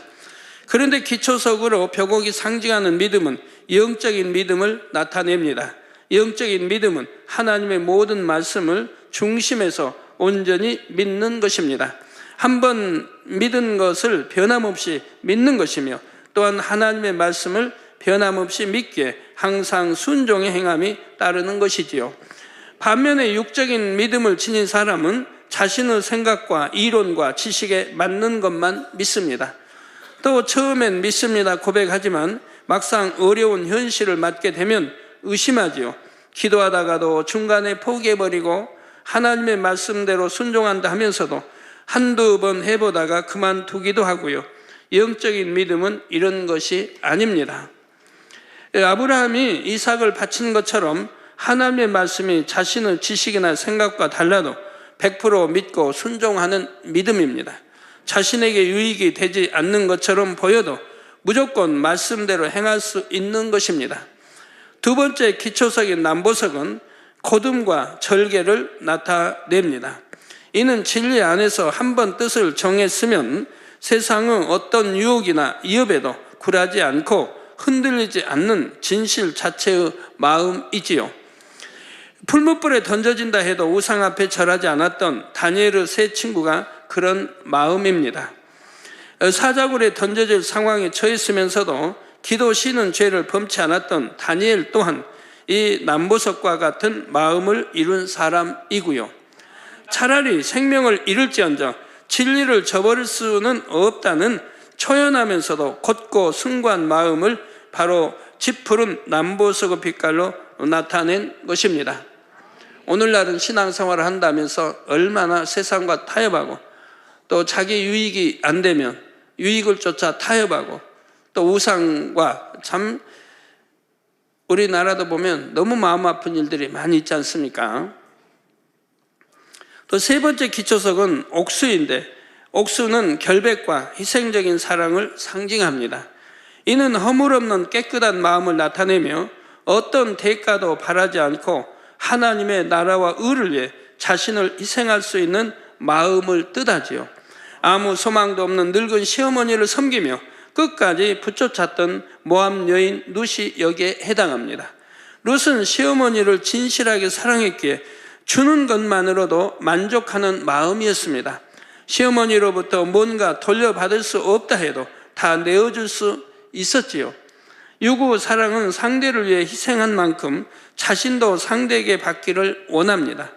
그런데 기초석으로 벽옥이 상징하는 믿음은 영적인 믿음을 나타냅니다. 영적인 믿음은 하나님의 모든 말씀을 중심에서 온전히 믿는 것입니다. 한번 믿은 것을 변함없이 믿는 것이며 또한 하나님의 말씀을 변함없이 믿기에 항상 순종의 행함이 따르는 것이지요. 반면에 육적인 믿음을 지닌 사람은 자신의 생각과 이론과 지식에 맞는 것만 믿습니다. 또 처음엔 믿습니다 고백하지만 막상 어려운 현실을 맞게 되면 의심하지요. 기도하다가도 중간에 포기해버리고 하나님의 말씀대로 순종한다 하면서도 한두 번 해보다가 그만두기도 하고요. 영적인 믿음은 이런 것이 아닙니다. 아브라함이 이삭을 바친 것처럼 하나님의 말씀이 자신의 지식이나 생각과 달라도 100% 믿고 순종하는 믿음입니다. 자신에게 유익이 되지 않는 것처럼 보여도 무조건 말씀대로 행할 수 있는 것입니다. 두 번째 기초석인 남보석은 거듭과 절개를 나타냅니다. 이는 진리 안에서 한번 뜻을 정했으면 세상의 어떤 유혹이나 위협에도 굴하지 않고 흔들리지 않는 진실 자체의 마음이지요. 풀무불에 던져진다 해도 우상 앞에 절하지 않았던 다니엘의 세 친구가 그런 마음입니다. 사자굴에 던져질 상황에 처했으면서도 기도 쉬는 죄를 범치 않았던 다니엘 또한 이 남보석과 같은 마음을 이룬 사람이고요. 차라리 생명을 잃을지언정 진리를 저버릴 수는 없다는 초연하면서도 곧고 숭고한 마음을 바로 짙푸른 남보석의 빛깔로 나타낸 것입니다. 오늘날은 신앙생활을 한다면서 얼마나 세상과 타협하고 또 자기 유익이 안 되면 유익을 쫓아 타협하고 또 우상과 참 우리나라도 보면 너무 마음 아픈 일들이 많이 있지 않습니까? 또 세 번째 기초석은 옥수인데 옥수는 결백과 희생적인 사랑을 상징합니다. 이는 허물없는 깨끗한 마음을 나타내며 어떤 대가도 바라지 않고 하나님의 나라와 의를 위해 자신을 희생할 수 있는 마음을 뜻하지요. 아무 소망도 없는 늙은 시어머니를 섬기며 끝까지 붙여찼던 모압 여인 룻이 여기에 해당합니다. 룻은 시어머니를 진실하게 사랑했기에 주는 것만으로도 만족하는 마음이었습니다. 시어머니로부터 뭔가 돌려받을 수 없다 해도 다 내어줄 수 있었지요. 유구 사랑은 상대를 위해 희생한 만큼 자신도 상대에게 받기를 원합니다.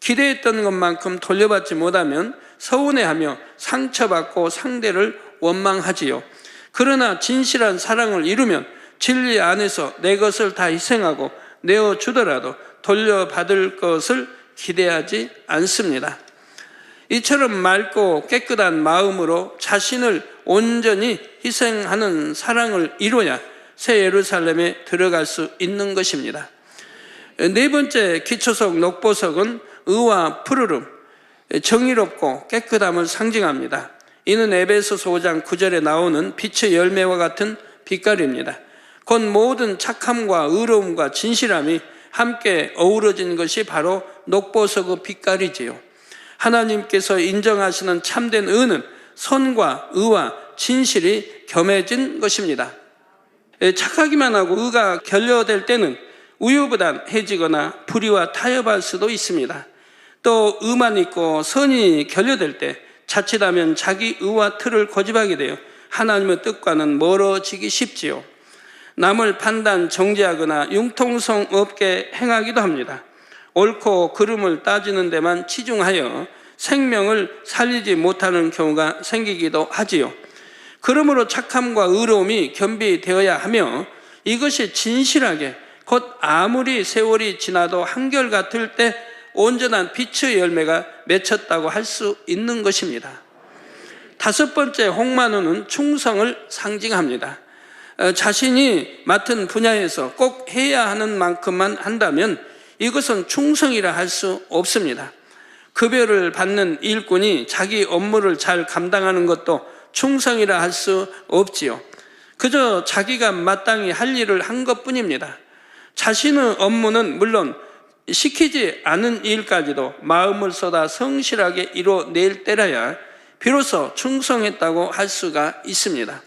기대했던 것만큼 돌려받지 못하면 서운해하며 상처받고 상대를 원망하지요. 그러나 진실한 사랑을 이루면 진리 안에서 내 것을 다 희생하고 내어주더라도 돌려받을 것을 기대하지 않습니다. 이처럼 맑고 깨끗한 마음으로 자신을 온전히 희생하는 사랑을 이루어야 새 예루살렘에 들어갈 수 있는 것입니다. 네 번째 기초석 녹보석은 의와 푸르름, 정의롭고 깨끗함을 상징합니다. 이는 에베소서 5장 9절에 나오는 빛의 열매와 같은 빛깔입니다. 곧 모든 착함과 의로움과 진실함이 함께 어우러진 것이 바로 녹보석의 빛깔이지요. 하나님께서 인정하시는 참된 의는 선과 의와 진실이 겸해진 것입니다. 착하기만 하고 의가 결여될 때는 우유부단해지거나 불의와 타협할 수도 있습니다. 또 의만 있고 선이 결여될 때 자칫하면 자기 의와 틀을 고집하게 되어 하나님의 뜻과는 멀어지기 쉽지요. 남을 판단, 정죄하거나 융통성 없게 행하기도 합니다. 옳고 그름을 따지는 데만 치중하여 생명을 살리지 못하는 경우가 생기기도 하지요. 그러므로 착함과 의로움이 겸비되어야 하며 이것이 진실하게 곧 아무리 세월이 지나도 한결같을 때 온전한 빛의 열매가 맺혔다고 할 수 있는 것입니다. 다섯 번째 홍만우는 충성을 상징합니다. 자신이 맡은 분야에서 꼭 해야 하는 만큼만 한다면 이것은 충성이라 할 수 없습니다. 급여를 받는 일꾼이 자기 업무를 잘 감당하는 것도 충성이라 할 수 없지요. 그저 자기가 마땅히 할 일을 한 것뿐입니다. 자신의 업무는 물론 시키지 않은 일까지도 마음을 쏟아 성실하게 이뤄낼 때라야 비로소 충성했다고 할 수가 있습니다.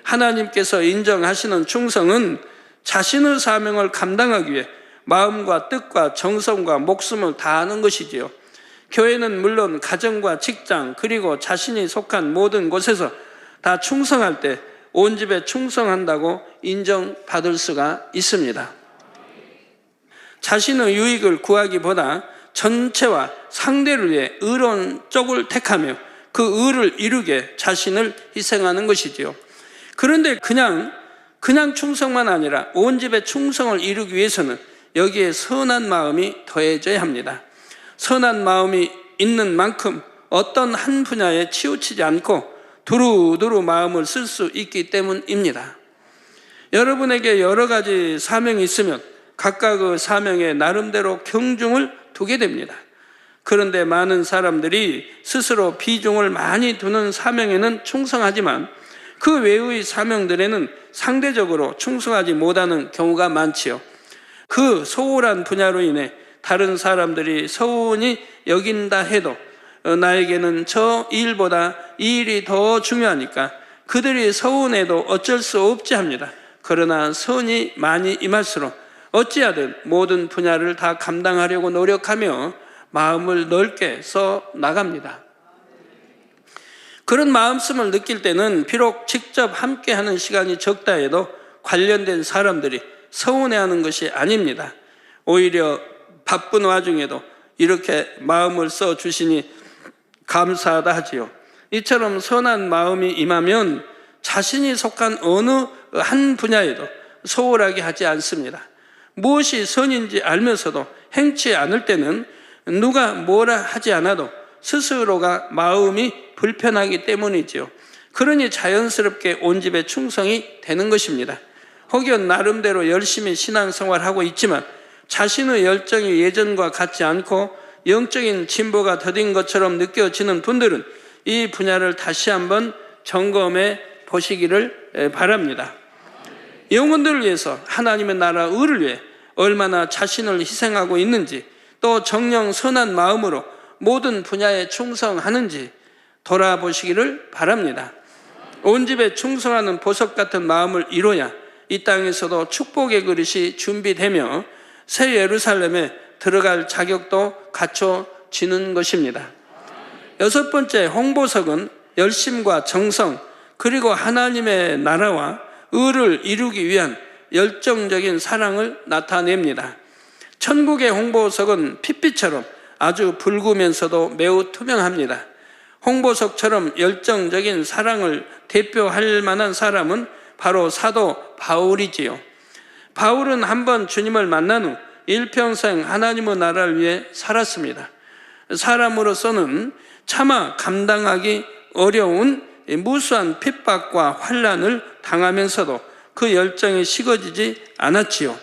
하나님께서 인정하시는 충성은 자신의 사명을 감당하기 위해 마음과 뜻과 정성과 목숨을 다하는 것이지요. 교회는 물론 가정과 직장 그리고 자신이 속한 모든 곳에서 다 충성할 때 온 집에 충성한다고 인정받을 수가 있습니다. 자신의 유익을 구하기보다 전체와 상대를 위해 의로운 쪽을 택하며 그 의를 이루게 자신을 희생하는 것이지요. 그런데 그냥 충성만 아니라 온 집의 충성을 이루기 위해서는 여기에 선한 마음이 더해져야 합니다. 선한 마음이 있는 만큼 어떤 한 분야에 치우치지 않고 두루두루 마음을 쓸 수 있기 때문입니다. 여러분에게 여러 가지 사명이 있으면 각각의 사명에 나름대로 경중을 두게 됩니다. 그런데 많은 사람들이 스스로 비중을 많이 두는 사명에는 충성하지만 그 외의 사명들에는 상대적으로 충성하지 못하는 경우가 많지요. 그 소홀한 분야로 인해 다른 사람들이 서운히 여긴다 해도 나에게는 저 일보다 이 일이 더 중요하니까 그들이 서운해도 어쩔 수 없지 합니다. 그러나 선이 많이 임할수록 어찌하든 모든 분야를 다 감당하려고 노력하며 마음을 넓게 써 나갑니다. 그런 마음씀을 느낄 때는 비록 직접 함께하는 시간이 적다 해도 관련된 사람들이 서운해하는 것이 아닙니다. 오히려 바쁜 와중에도 이렇게 마음을 써주시니 감사하다 하지요. 이처럼 선한 마음이 임하면 자신이 속한 어느 한 분야에도 소홀하게 하지 않습니다. 무엇이 선인지 알면서도 행치 않을 때는 누가 뭐라 하지 않아도 스스로가 마음이 불편하기 때문이지요. 그러니 자연스럽게 온 집에 충성이 되는 것입니다. 혹여 나름대로 열심히 신앙생활하고 있지만 자신의 열정이 예전과 같지 않고 영적인 진보가 더딘 것처럼 느껴지는 분들은 이 분야를 다시 한번 점검해 보시기를 바랍니다. 영혼들을 위해서 하나님의 나라 의를 위해 얼마나 자신을 희생하고 있는지 또 정녕 선한 마음으로 모든 분야에 충성하는지 돌아보시기를 바랍니다. 온 집에 충성하는 보석 같은 마음을 이뤄야 이 땅에서도 축복의 그릇이 준비되며 새 예루살렘에 들어갈 자격도 갖춰지는 것입니다. 여섯 번째 홍보석은 열심과 정성 그리고 하나님의 나라와 의를 이루기 위한 열정적인 사랑을 나타냅니다. 천국의 홍보석은 핏빛처럼 아주 붉으면서도 매우 투명합니다. 홍보석처럼 열정적인 사랑을 대표할 만한 사람은 바로 사도 바울이지요. 바울은 한번 주님을 만난 후 일평생 하나님의 나라를 위해 살았습니다. 사람으로서는 차마 감당하기 어려운 무수한 핍박과 환난을 당하면서도 그 열정이 식어지지 않았지요.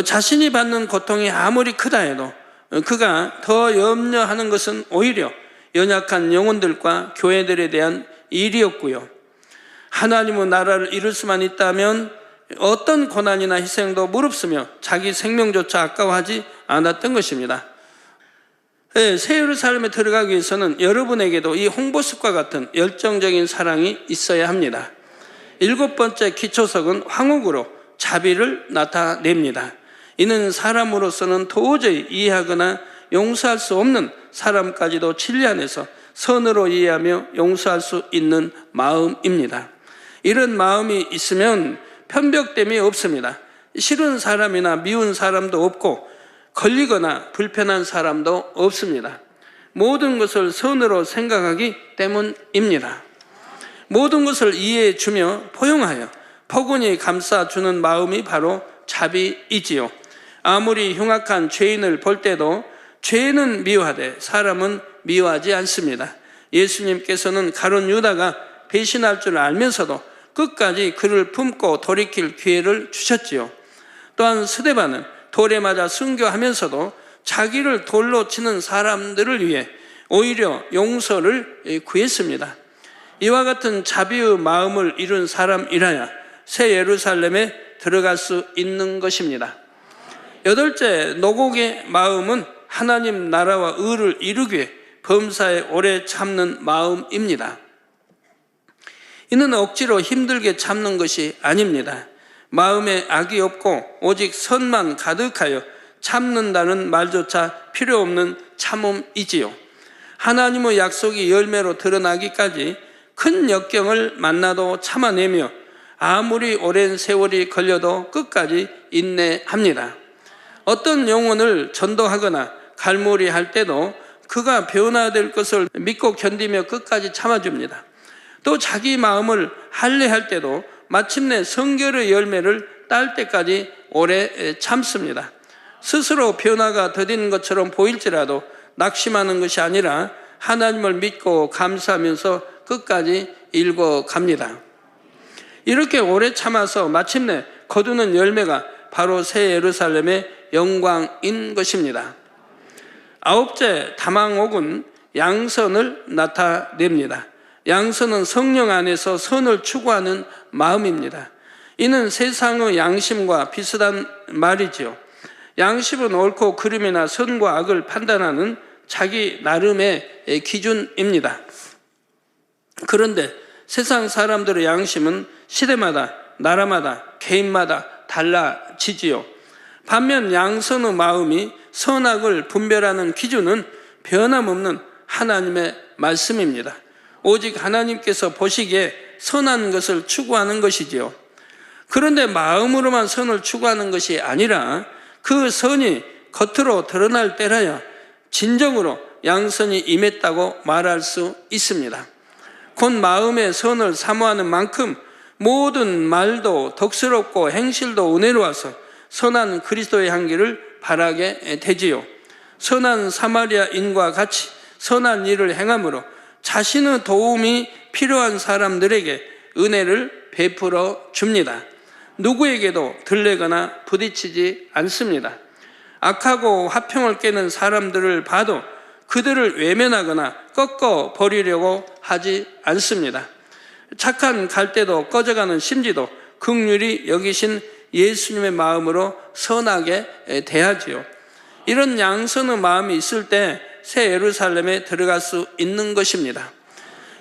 자신이 받는 고통이 아무리 크다 해도 그가 더 염려하는 것은 오히려 연약한 영혼들과 교회들에 대한 일이었고요. 하나님의 나라를 이룰 수만 있다면 어떤 고난이나 희생도 무릅쓰며 자기 생명조차 아까워하지 않았던 것입니다. 새 예루살렘에 들어가기 위해서는 여러분에게도 이 홍보석과 같은 열정적인 사랑이 있어야 합니다. 일곱 번째 기초석은 황옥으로 자비를 나타냅니다. 이는 사람으로서는 도저히 이해하거나 용서할 수 없는 사람까지도 진리 안에서 선으로 이해하며 용서할 수 있는 마음입니다. 이런 마음이 있으면 편벽됨이 없습니다. 싫은 사람이나 미운 사람도 없고 걸리거나 불편한 사람도 없습니다. 모든 것을 선으로 생각하기 때문입니다. 모든 것을 이해해 주며 포용하여 포근히 감싸주는 마음이 바로 자비이지요. 아무리 흉악한 죄인을 볼 때도 죄는 미워하되 사람은 미워하지 않습니다. 예수님께서는 가룟 유다가 배신할 줄 알면서도 끝까지 그를 품고 돌이킬 기회를 주셨지요. 또한 스데반은 돌에 맞아 순교하면서도 자기를 돌로 치는 사람들을 위해 오히려 용서를 구했습니다. 이와 같은 자비의 마음을 이룬 사람이라야 새 예루살렘에 들어갈 수 있는 것입니다. 여덟째, 노곡의 마음은 하나님 나라와 의를 이루기 위해 범사에 오래 참는 마음입니다. 이는 억지로 힘들게 참는 것이 아닙니다. 마음에 악이 없고 오직 선만 가득하여 참는다는 말조차 필요 없는 참음이지요. 하나님의 약속이 열매로 드러나기까지 큰 역경을 만나도 참아내며 아무리 오랜 세월이 걸려도 끝까지 인내합니다. 어떤 영혼을 전도하거나 갈무리할 때도 그가 변화될 것을 믿고 견디며 끝까지 참아줍니다. 또 자기 마음을 할례할 때도 마침내 성결의 열매를 딸 때까지 오래 참습니다. 스스로 변화가 더딘 것처럼 보일지라도 낙심하는 것이 아니라 하나님을 믿고 감사하면서 끝까지 읽어갑니다. 이렇게 오래 참아서 마침내 거두는 열매가 바로 새 예루살렘의 영광인 것입니다. 아홉째, 다망옥은 양선을 나타냅니다. 양선은 성령 안에서 선을 추구하는 마음입니다. 이는 세상의 양심과 비슷한 말이지요. 양심은 옳고 그름이나 선과 악을 판단하는 자기 나름의 기준입니다. 그런데 세상 사람들의 양심은 시대마다, 나라마다, 개인마다 달라지지요. 반면 양선의 마음이 선악을 분별하는 기준은 변함없는 하나님의 말씀입니다. 오직 하나님께서 보시기에 선한 것을 추구하는 것이지요. 그런데 마음으로만 선을 추구하는 것이 아니라 그 선이 겉으로 드러날 때라야 진정으로 양선이 임했다고 말할 수 있습니다. 곧 마음의 선을 사모하는 만큼 모든 말도 덕스럽고 행실도 은혜로워서 선한 그리스도의 향기를 바라게 되지요. 선한 사마리아인과 같이 선한 일을 행함으로 자신의 도움이 필요한 사람들에게 은혜를 베풀어 줍니다. 누구에게도 들레거나 부딪히지 않습니다. 악하고 화평을 깨는 사람들을 봐도 그들을 외면하거나 꺾어 버리려고 하지 않습니다. 착한 갈대도 꺼져가는 심지도 긍휼히 여기신 예수님의 마음으로 선하게 대하지요. 이런 양선의 마음이 있을 때 새 예루살렘에 들어갈 수 있는 것입니다.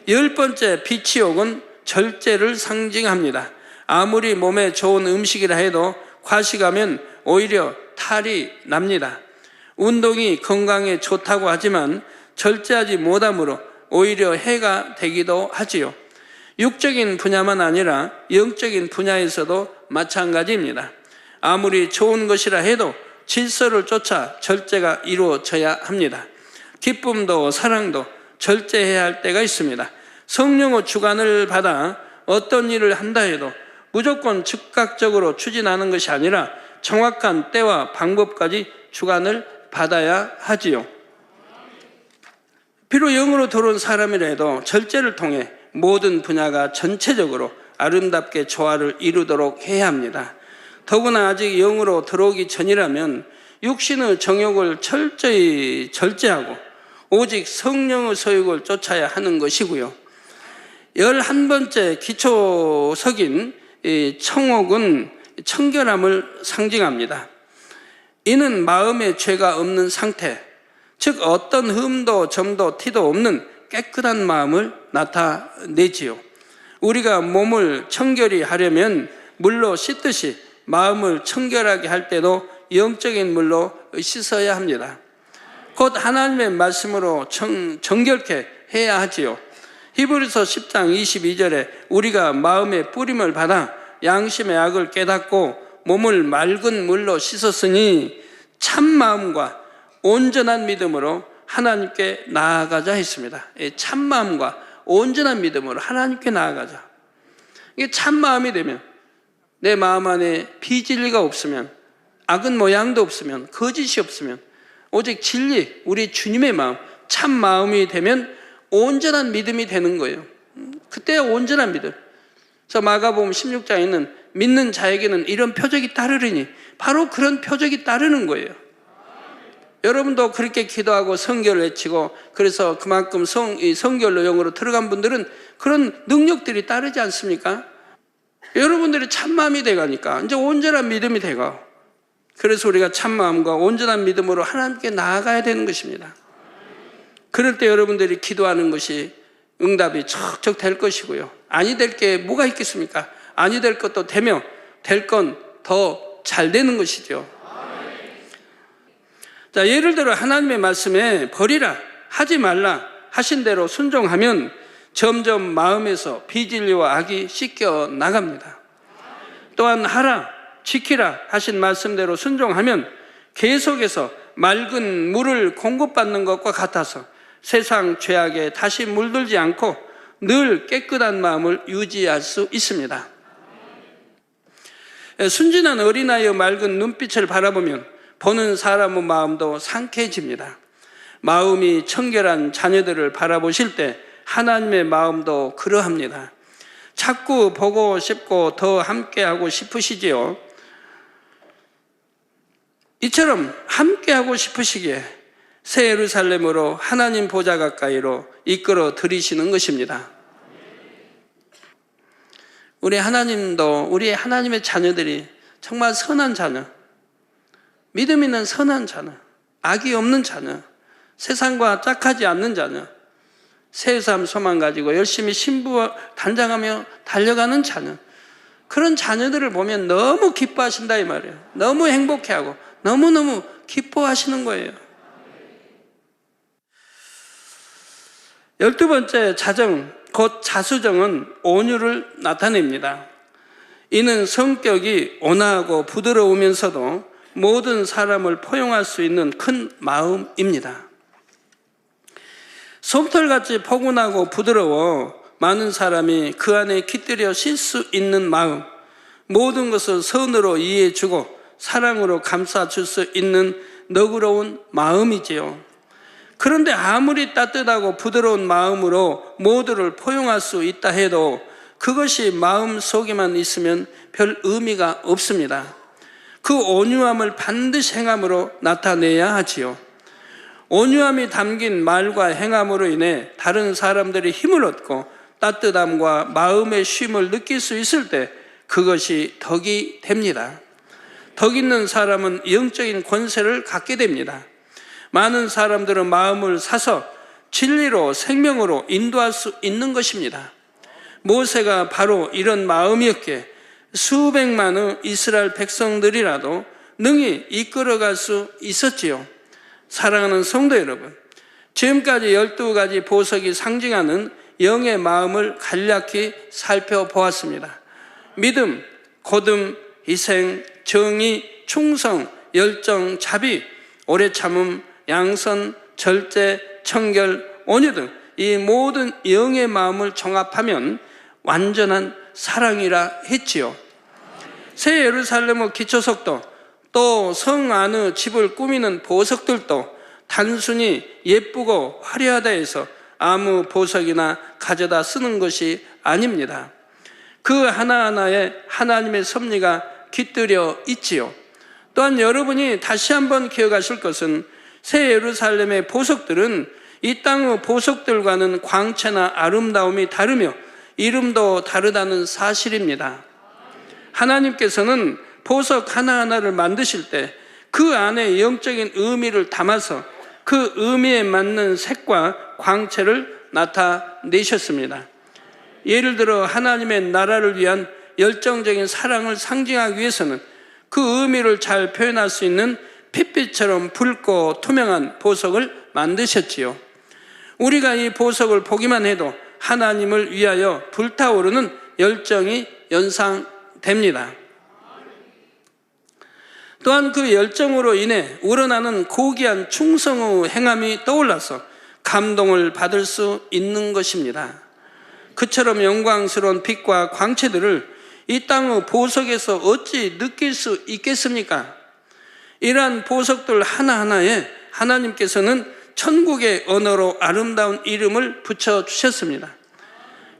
10번째, 비치옥은 절제를 상징합니다. 아무리 몸에 좋은 음식이라 해도 과식하면 오히려 탈이 납니다. 운동이 건강에 좋다고 하지만 절제하지 못함으로 오히려 해가 되기도 하지요. 육적인 분야만 아니라 영적인 분야에서도 마찬가지입니다. 아무리 좋은 것이라 해도 질서를 쫓아 절제가 이루어져야 합니다. 기쁨도 사랑도 절제해야 할 때가 있습니다. 성령의 주관을 받아 어떤 일을 한다 해도 무조건 즉각적으로 추진하는 것이 아니라 정확한 때와 방법까지 주관을 받아야 하지요. 비록 영으로 들어온 사람이라 해도 절제를 통해 모든 분야가 전체적으로 아름답게 조화를 이루도록 해야 합니다. 더구나 아직 영으로 들어오기 전이라면 육신의 정욕을 철저히 절제하고 오직 성령의 소욕을 쫓아야 하는 것이고요. 11번째 기초석인 청옥은 청결함을 상징합니다. 이는 마음에 죄가 없는 상태, 즉 어떤 흠도 점도 티도 없는 깨끗한 마음을 나타내지요. 우리가 몸을 청결히 하려면 물로 씻듯이 마음을 청결하게 할 때도 영적인 물로 씻어야 합니다. 곧 하나님의 말씀으로 정결케 해야 하지요. 히브리서 10장 22절에 우리가 마음의 뿌림을 받아 양심의 악을 깨닫고 몸을 맑은 물로 씻었으니 참 마음과 온전한 믿음으로 하나님께 나아가자 했습니다. 참 마음과 온전한 믿음으로 하나님께 나아가자. 이게 참 마음이 되면 내 마음 안에 비진리가 없으면 악은 모양도 없으면 거짓이 없으면 오직 진리, 우리 주님의 마음, 참 마음이 되면 온전한 믿음이 되는 거예요. 그때야 온전한 믿음. 그래서 마가복음 16장에는 믿는 자에게는 이런 표적이 따르리니 바로 그런 표적이 따르는 거예요. 여러분도 그렇게 기도하고 성결을 외치고 그래서 그만큼 성결로 영으로 들어간 분들은 그런 능력들이 따르지 않습니까? 여러분들이 참마음이 돼가니까 이제 온전한 믿음이 되고, 그래서 우리가 참마음과 온전한 믿음으로 하나님께 나아가야 되는 것입니다. 그럴 때 여러분들이 기도하는 것이 응답이 척척 될 것이고요. 아니 될 게 뭐가 있겠습니까? 아니 될 것도 되며 될 건 더 잘 되는 것이죠. 자, 예를 들어 하나님의 말씀에 버리라, 하지 말라 하신 대로 순종하면 점점 마음에서 비진리와 악이 씻겨 나갑니다. 또한 하라, 지키라 하신 말씀대로 순종하면 계속해서 맑은 물을 공급받는 것과 같아서 세상 죄악에 다시 물들지 않고 늘 깨끗한 마음을 유지할 수 있습니다. 순진한 어린아이의 맑은 눈빛을 바라보면 보는 사람의 마음도 상쾌해집니다. 마음이 청결한 자녀들을 바라보실 때 하나님의 마음도 그러합니다. 자꾸 보고 싶고 더 함께하고 싶으시지요. 이처럼 함께하고 싶으시기에 새 예루살렘으로 하나님 보좌 가까이로 이끌어 들이시는 것입니다. 우리 하나님도 우리 하나님의 자녀들이 정말 선한 자녀, 믿음 있는 선한 자녀, 악이 없는 자녀, 세상과 짝하지 않는 자녀, 새삼 소망 가지고 열심히 신부 단장하며 달려가는 자녀, 그런 자녀들을 보면 너무 기뻐하신다 이 말이에요. 너무 행복해하고 너무너무 기뻐하시는 거예요. 12번째 자정, 곧 자수정은 온유를 나타냅니다. 이는 성격이 온화하고 부드러우면서도 모든 사람을 포용할 수 있는 큰 마음입니다. 솜털같이 포근하고 부드러워 많은 사람이 그 안에 깃들여 쉴 수 있는 마음, 모든 것을 선으로 이해해주고 사랑으로 감싸줄 수 있는 너그러운 마음이지요. 그런데 아무리 따뜻하고 부드러운 마음으로 모두를 포용할 수 있다 해도 그것이 마음 속에만 있으면 별 의미가 없습니다. 그 온유함을 반드시 행함으로 나타내야 하지요. 온유함이 담긴 말과 행함으로 인해 다른 사람들이 힘을 얻고 따뜻함과 마음의 쉼을 느낄 수 있을 때 그것이 덕이 됩니다. 덕 있는 사람은 영적인 권세를 갖게 됩니다. 많은 사람들은 마음을 사서 진리로 생명으로 인도할 수 있는 것입니다. 모세가 바로 이런 마음이었기에 수백만의 이스라엘 백성들이라도 능히 이끌어갈 수 있었지요. 사랑하는 성도 여러분, 지금까지 12가지 보석이 상징하는 영의 마음을 간략히 살펴보았습니다. 믿음, 고듬, 희생, 정의, 충성, 열정, 자비, 오래 참음, 양선, 절제, 청결, 온유 등 이 모든 영의 마음을 종합하면 완전한 사랑이라 했지요. 새 예루살렘의 기초석도 또 성 안의 집을 꾸미는 보석들도 단순히 예쁘고 화려하다 해서 아무 보석이나 가져다 쓰는 것이 아닙니다. 그 하나하나에 하나님의 섭리가 깃들여 있지요. 또한 여러분이 다시 한번 기억하실 것은 새 예루살렘의 보석들은 이 땅의 보석들과는 광채나 아름다움이 다르며 이름도 다르다는 사실입니다. 하나님께서는 보석 하나하나를 만드실 때 그 안에 영적인 의미를 담아서 그 의미에 맞는 색과 광채를 나타내셨습니다. 예를 들어 하나님의 나라를 위한 열정적인 사랑을 상징하기 위해서는 그 의미를 잘 표현할 수 있는 핏빛처럼 붉고 투명한 보석을 만드셨지요. 우리가 이 보석을 보기만 해도 하나님을 위하여 불타오르는 열정이 연상됩니다. 또한 그 열정으로 인해 우러나는 고귀한 충성의 행함이 떠올라서 감동을 받을 수 있는 것입니다. 그처럼 영광스러운 빛과 광채들을 이 땅의 보석에서 어찌 느낄 수 있겠습니까? 이러한 보석들 하나하나에 하나님께서는 천국의 언어로 아름다운 이름을 붙여주셨습니다.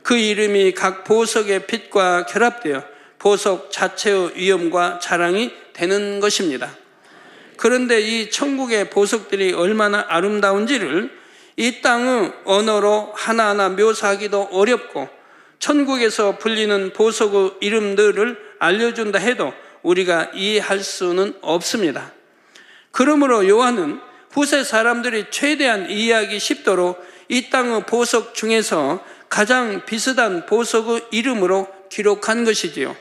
그 이름이 각 보석의 빛과 결합되어 보석 자체의 위엄과 자랑이 되는 것입니다. 그런데 이 천국의 보석들이 얼마나 아름다운지를 이 땅의 언어로 하나하나 묘사하기도 어렵고 천국에서 불리는 보석의 이름들을 알려준다 해도 우리가 이해할 수는 없습니다. 그러므로 요한은 후세 사람들이 최대한 이해하기 쉽도록 이 땅의 보석 중에서 가장 비슷한 보석의 이름으로 기록한 것이지요.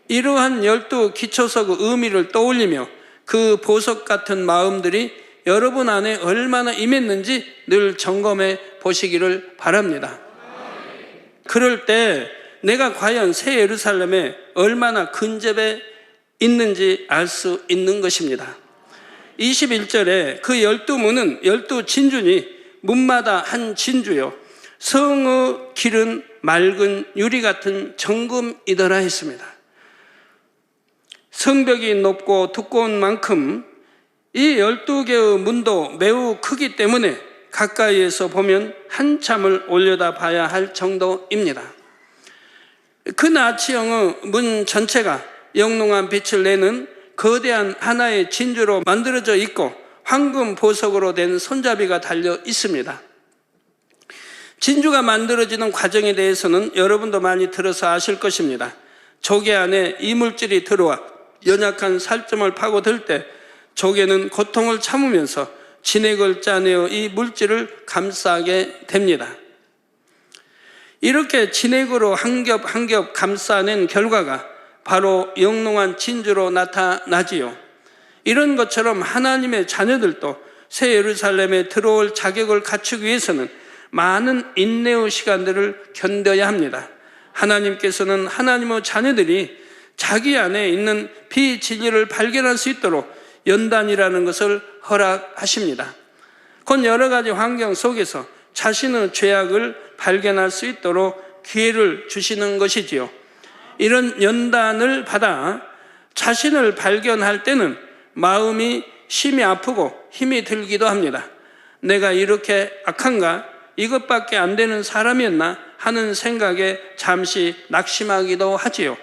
이러한 12 기초석의 의미를 떠올리며 그 보석 같은 마음들이 여러분 안에 얼마나 임했는지 늘 점검해 보시기를 바랍니다. 그럴 때 내가 과연 새 예루살렘에 얼마나 근접해 있는지 알 수 있는 것입니다. 21절에 그 12문은 12진주니 문마다 한 진주요 성의 길은 맑은 유리 같은 정금이더라 했습니다. 성벽이 높고 두꺼운 만큼 이 12개의 문도 매우 크기 때문에 가까이에서 보면 한참을 올려다 봐야 할 정도입니다. 그 나치형의 문 전체가 영롱한 빛을 내는 거대한 하나의 진주로 만들어져 있고 황금 보석으로 된 손잡이가 달려 있습니다. 진주가 만들어지는 과정에 대해서는 여러분도 많이 들어서 아실 것입니다. 조개 안에 이물질이 들어와 연약한 살점을 파고들 때 조개는 고통을 참으면서 진액을 짜내어 이 물질을 감싸게 됩니다. 이렇게 진액으로 한 겹 한 겹 감싸낸 결과가 바로 영롱한 진주로 나타나지요. 이런 것처럼 하나님의 자녀들도 새 예루살렘에 들어올 자격을 갖추기 위해서는 많은 인내의 시간들을 견뎌야 합니다. 하나님께서는 하나님의 자녀들이 자기 안에 있는 비진리를 발견할 수 있도록 연단이라는 것을 허락하십니다. 곧 여러 가지 환경 속에서 자신의 죄악을 발견할 수 있도록 기회를 주시는 것이지요. 이런 연단을 받아 자신을 발견할 때는 마음이 심히 아프고 힘이 들기도 합니다. 내가 이렇게 악한가? 이것밖에 안 되는 사람이었나? 하는 생각에 잠시 낙심하기도 하지요.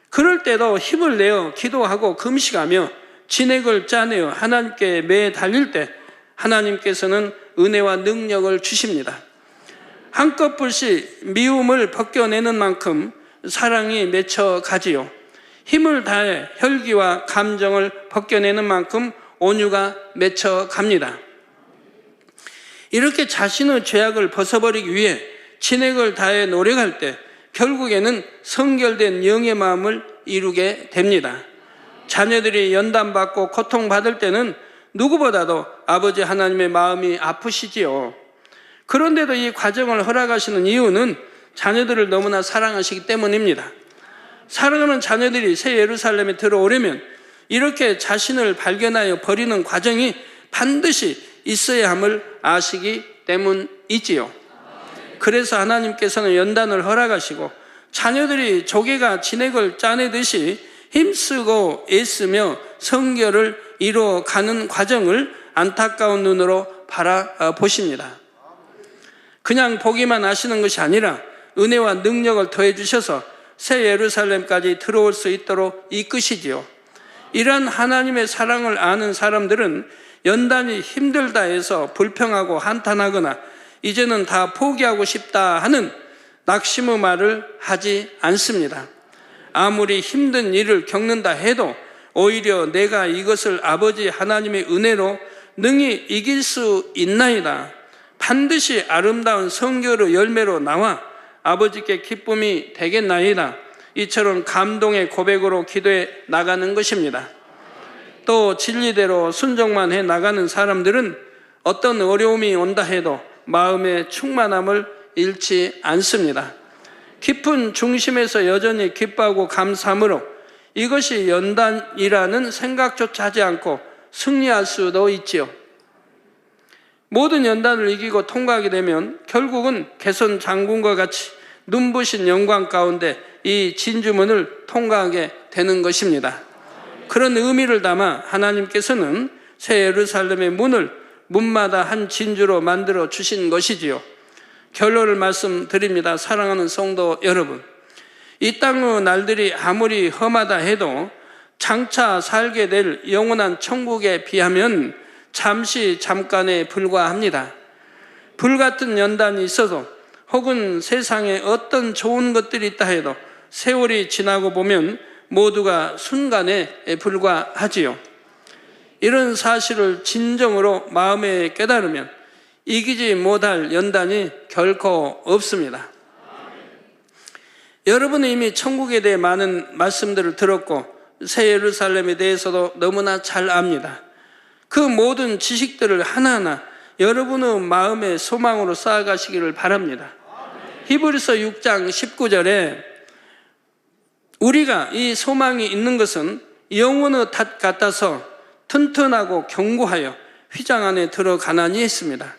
그럴 때도 힘을 내어 기도하고 금식하며 진액을 짜내어 하나님께 매달릴 때 하나님께서는 은혜와 능력을 주십니다. 한껏불씩 미움을 벗겨내는 만큼 사랑이 맺혀가지요. 힘을 다해 혈기와 감정을 벗겨내는 만큼 온유가 맺혀갑니다. 이렇게 자신의 죄악을 벗어버리기 위해 진액을 다해 노력할 때 결국에는 성결된 영의 마음을 이루게 됩니다. 자녀들이 연단받고 고통받을 때는 누구보다도 아버지 하나님의 마음이 아프시지요. 그런데도 이 과정을 허락하시는 이유는 자녀들을 너무나 사랑하시기 때문입니다. 사랑하는 자녀들이 새 예루살렘에 들어오려면 이렇게 자신을 발견하여 버리는 과정이 반드시 있어야 함을 아시기 때문이지요. 그래서 하나님께서는 연단을 허락하시고 자녀들이 조개가 진액을 짜내듯이 힘쓰고 애쓰며 성결을 이루어가는 과정을 안타까운 눈으로 바라보십니다. 그냥 보기만 하시는 것이 아니라 은혜와 능력을 더해 주셔서 새 예루살렘까지 들어올 수 있도록 이끄시지요. 이러한 하나님의 사랑을 아는 사람들은 연단이 힘들다 해서 불평하고 한탄하거나 이제는 다 포기하고 싶다 하는 낙심의 말을 하지 않습니다. 아무리 힘든 일을 겪는다 해도 오히려 내가 이것을 아버지 하나님의 은혜로 능히 이길 수 있나이다. 반드시 아름다운 성결의 열매로 나와 아버지께 기쁨이 되겠나이다. 이처럼 감동의 고백으로 기도해 나가는 것입니다. 또 진리대로 순종만 해 나가는 사람들은 어떤 어려움이 온다 해도 마음의 충만함을 잃지 않습니다. 깊은 중심에서 여전히 기뻐하고 감사함으로 이것이 연단이라는 생각조차 하지 않고 승리할 수도 있지요. 모든 연단을 이기고 통과하게 되면 결국은 개선 장군과 같이 눈부신 영광 가운데 이 진주문을 통과하게 되는 것입니다. 그런 의미를 담아 하나님께서는 새 예루살렘의 문을 문마다 한 진주로 만들어 주신 것이지요. 결론을 말씀드립니다. 사랑하는 성도 여러분, 이 땅의 날들이 아무리 험하다 해도 장차 살게 될 영원한 천국에 비하면 잠깐에 불과합니다. 불같은 연단이 있어도 혹은 세상에 어떤 좋은 것들이 있다 해도 세월이 지나고 보면 모두가 순간에 불과하지요. 이런 사실을 진정으로 마음에 깨달으면 이기지 못할 연단이 결코 없습니다. 여러분은 이미 천국에 대해 많은 말씀들을 들었고 새 예루살렘에 대해서도 너무나 잘 압니다. 그 모든 지식들을 하나하나 여러분의 마음의 소망으로 쌓아가시기를 바랍니다. 히브리서 6장 19절에 우리가 이 소망이 있는 것은 영혼의 닷 같아서 튼튼하고 견고하여 휘장 안에 들어가나니 했습니다.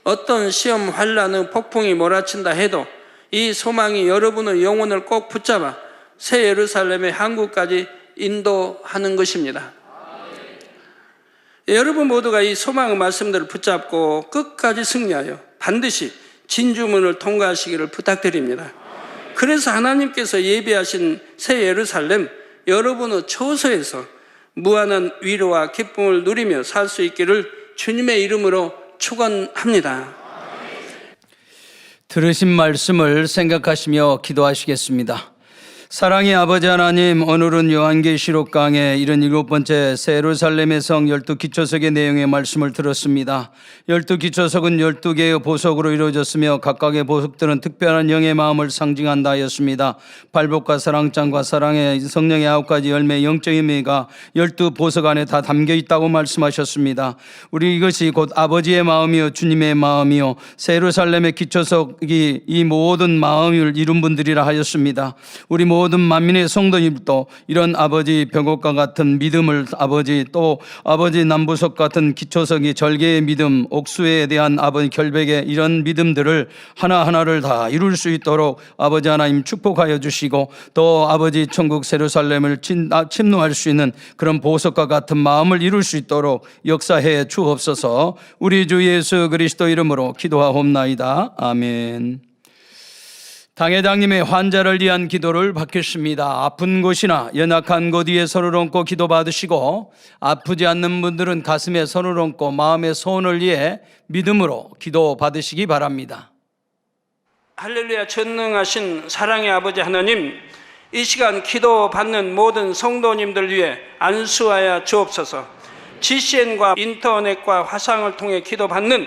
어떤 시험, 환난의 폭풍이 몰아친다 해도 이 소망이 여러분의 영혼을 꼭 붙잡아 새 예루살렘의 항구까지 인도하는 것입니다. 여러분 모두가 이 소망의 말씀들을 붙잡고 끝까지 승리하여 반드시 진주문을 통과하시기를 부탁드립니다. 그래서 하나님께서 예비하신 새 예루살렘, 여러분의 처소에서 무한한 위로와 기쁨을 누리며 살 수 있기를 주님의 이름으로 축원합니다. 들으신 말씀을 생각하시며 기도하시겠습니다. 사랑의 아버지 하나님, 오늘은 요한계시록 강의 77번째 새 예루살렘의 성 12기초석의 내용의 말씀을 들었습니다. 12기초석은 12개의 보석으로 이루어졌으며 각각의 보석들은 특별한 영의 마음을 상징한다 하였습니다. 발복과 사랑장과 사랑의 성령의 9가지 열매 영적 의미가 12보석 안에 다 담겨 있다고 말씀하셨습니다. 우리 이것이 곧 아버지의 마음이요 주님의 마음이요 새 예루살렘의 기초석이 이 모든 마음을 이룬 분들이라 하였습니다. 우리 모든 만민의 성도님도 이런 아버지 벽옥과 같은 믿음을 아버지 남부석 같은 기초석이 절개의 믿음, 옥수에 대한 아버지 결백의 이런 믿음들을 하나하나를 다 이룰 수 있도록 아버지 하나님 축복하여 주시고 또 아버지 천국 예루살렘을 침노할 수 있는 그런 보석과 같은 마음을 이룰 수 있도록 역사해 주옵소서. 우리 주 예수 그리스도 이름으로 기도하옵나이다. 아멘. 당회장님의 환자를 위한 기도를 받겠습니다. 아픈 곳이나 연약한 곳 위에 손을 얹고 기도 받으시고 아프지 않는 분들은 가슴에 손을 얹고 마음의 소원을 위해 믿음으로 기도 받으시기 바랍니다. 할렐루야. 전능하신 사랑의 아버지 하나님, 이 시간 기도 받는 모든 성도님들 위해 안수하여 주옵소서. GCN과 인터넷과 화상을 통해 기도 받는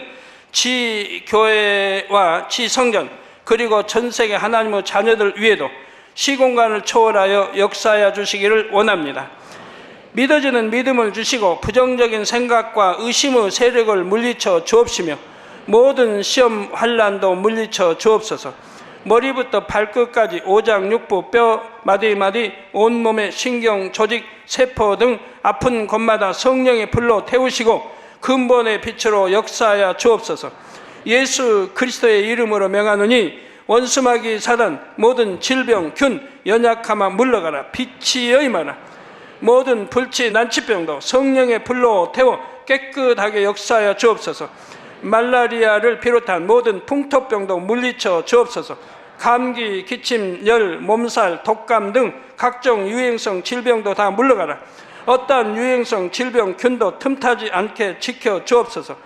지교회와 지성전 그리고 전 세계 하나님의 자녀들 위에도 시공간을 초월하여 역사하여 주시기를 원합니다. 믿어지는 믿음을 주시고 부정적인 생각과 의심의 세력을 물리쳐 주옵시며 모든 시험 환난도 물리쳐 주옵소서. 머리부터 발끝까지 오장 육부 뼈 마디마디 온몸의 신경 조직 세포 등 아픈 곳마다 성령의 불로 태우시고 근본의 빛으로 역사하여 주옵소서. 예수 그리스도의 이름으로 명하노니 원수마귀 사단 모든 질병 균 연약함아 물러가라. 빛이 여임하라. 모든 불치 난치병도 성령의 불로 태워 깨끗하게 역사하여 주옵소서. 말라리아를 비롯한 모든 풍토병도 물리쳐 주옵소서. 감기, 기침, 열, 몸살, 독감 등 각종 유행성 질병도 다 물러가라. 어떠한 유행성 질병 균도 틈타지 않게 지켜 주옵소서.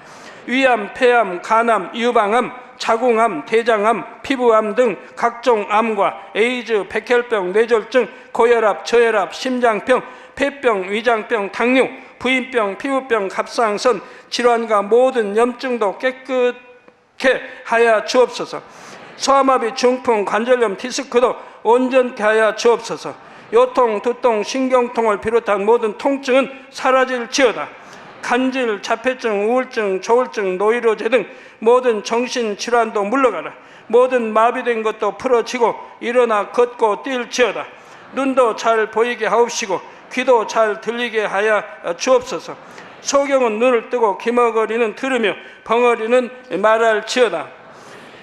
위암, 폐암, 간암, 유방암, 자궁암, 대장암, 피부암 등 각종 암과 에이즈, 백혈병, 뇌졸중, 고혈압, 저혈압, 심장병, 폐병, 위장병, 당뇨, 부인병, 피부병, 갑상선 질환과 모든 염증도 깨끗게 하여 주옵소서. 소아마비, 중풍, 관절염, 디스크도 온전케 하여 주옵소서. 요통, 두통, 신경통을 비롯한 모든 통증은 사라질지어다. 간질, 자폐증, 우울증, 조울증, 노이로제 등 모든 정신질환도 물러가라. 모든 마비된 것도 풀어지고 일어나 걷고 뛸지어다. 눈도 잘 보이게 하옵시고 귀도 잘 들리게 하여 주옵소서. 소경은 눈을 뜨고 기머거리는 들으며 벙어리는 말할지어다.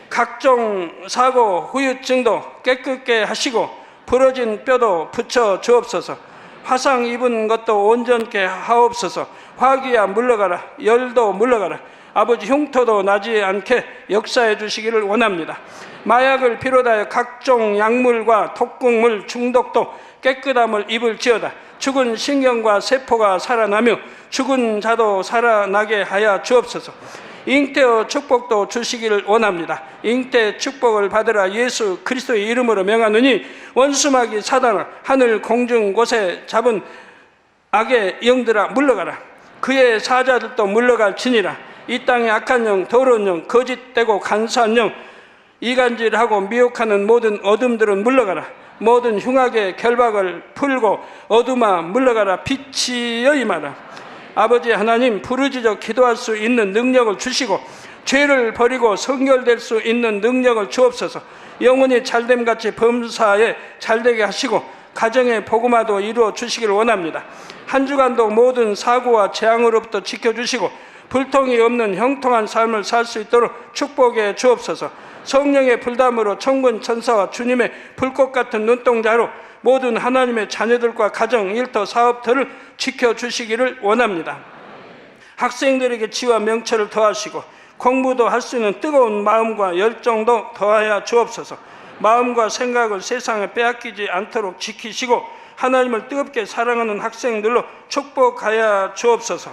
각종 사고, 후유증도 깨끗게 하시고 부러진 뼈도 붙여 주옵소서. 화상 입은 것도 온전케 하옵소서. 화기야 물러가라. 열도 물러가라. 아버지 흉터도 나지 않게 역사해 주시기를 원합니다. 마약을 비롯하여 각종 약물과 독극물 중독도 깨끗함을 입을지어다. 죽은 신경과 세포가 살아나며 죽은 자도 살아나게 하여 주옵소서. 잉태의 축복도 주시기를 원합니다. 잉태 축복을 받으라. 예수 그리스도의 이름으로 명하노니 원수마귀 사단아, 하늘 공중 곳에 잡은 악의 영들아 물러가라. 그의 사자들도 물러갈지니라. 이 땅의 악한 영, 더러운 영, 거짓되고 간사한 영, 이간질하고 미혹하는 모든 어둠들은 물러가라. 모든 흉악의 결박을 풀고 어둠아 물러가라. 빛이여 임하라. 아버지 하나님, 부르짖어 기도할 수 있는 능력을 주시고 죄를 버리고 성결될 수 있는 능력을 주옵소서. 영혼이 잘됨같이 범사에 잘되게 하시고 가정의 복음화도 이루어 주시길 원합니다. 한 주간도 모든 사고와 재앙으로부터 지켜주시고 불통이 없는 형통한 삶을 살 수 있도록 축복해 주옵소서. 성령의 불담으로 천군 천사와 주님의 불꽃 같은 눈동자로 모든 하나님의 자녀들과 가정, 일터, 사업터를 지켜주시기를 원합니다. 학생들에게 지와 명철을 더하시고 공부도 할 수 있는 뜨거운 마음과 열정도 더하여 주옵소서. 마음과 생각을 세상에 빼앗기지 않도록 지키시고 하나님을 뜨겁게 사랑하는 학생들로 축복하여 주옵소서.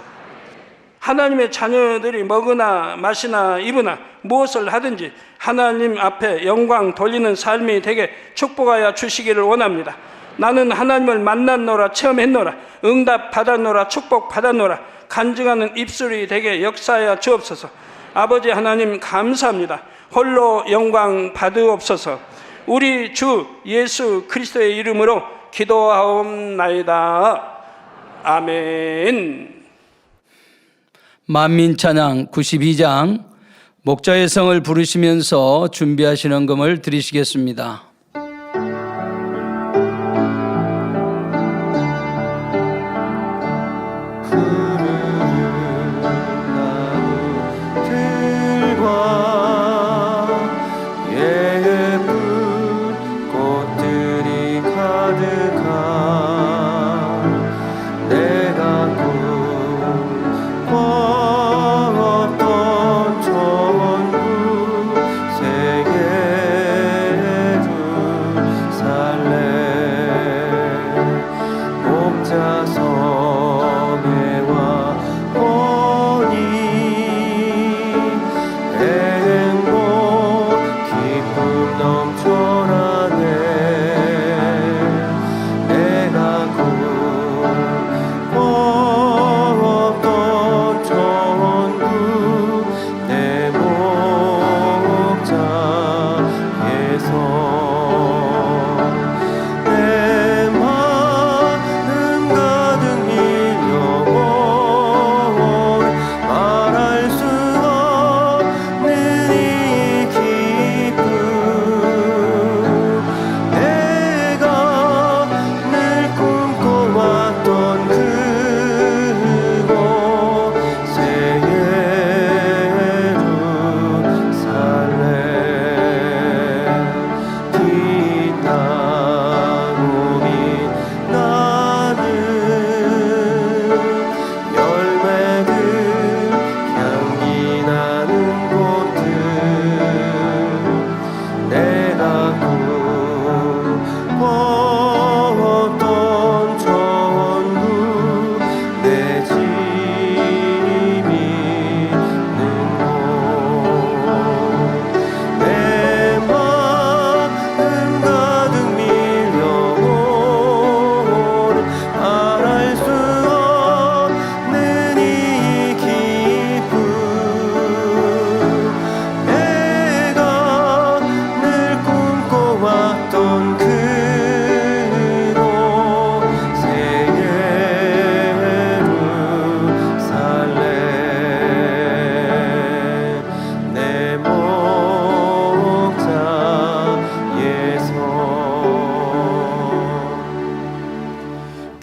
하나님의 자녀들이 먹으나 마시나 입으나 무엇을 하든지 하나님 앞에 영광 돌리는 삶이 되게 축복하여 주시기를 원합니다. 나는 하나님을 만났노라, 체험했노라, 응답 받았노라, 축복 받았노라, 간증하는 입술이 되게 역사하여 주옵소서. 아버지 하나님 감사합니다. 홀로 영광 받으옵소서. 우리 주 예수 그리스도의 이름으로 기도하옵나이다. 아멘. 만민찬양 92장 목자의 성을 부르시면서 준비하시는 금을 드리시겠습니다.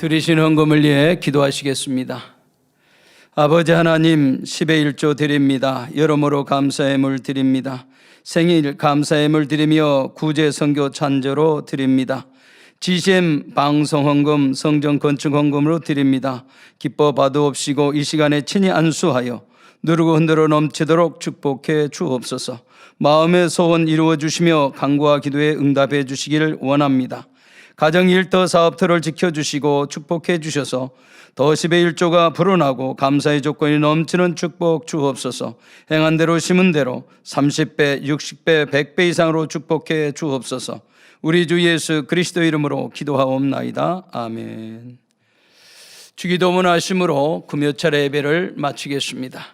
드리신 헌금을 위해 기도하시겠습니다. 아버지 하나님, 10의 1조 드립니다. 여러모로 감사의 물 드립니다. 생일 감사의 물 드리며 구제 선교 찬조로 드립니다. GCM 방송헌금, 성전 건축 헌금으로 드립니다. 기뻐 받으옵시고 이 시간에 친히 안수하여 누르고 흔들어 넘치도록 축복해 주옵소서. 마음의 소원 이루어 주시며 간구와 기도에 응답해 주시기를 원합니다. 가정 일터 사업터를 지켜주시고 축복해 주셔서 더 10의 1조가 불어나고 감사의 조건이 넘치는 축복 주옵소서. 행한 대로 심은 대로 30배, 60배, 100배 이상으로 축복해 주옵소서. 우리 주 예수 그리스도 이름으로 기도하옵나이다. 아멘. 주기도문 하심으로 금요 차례 예배를 마치겠습니다.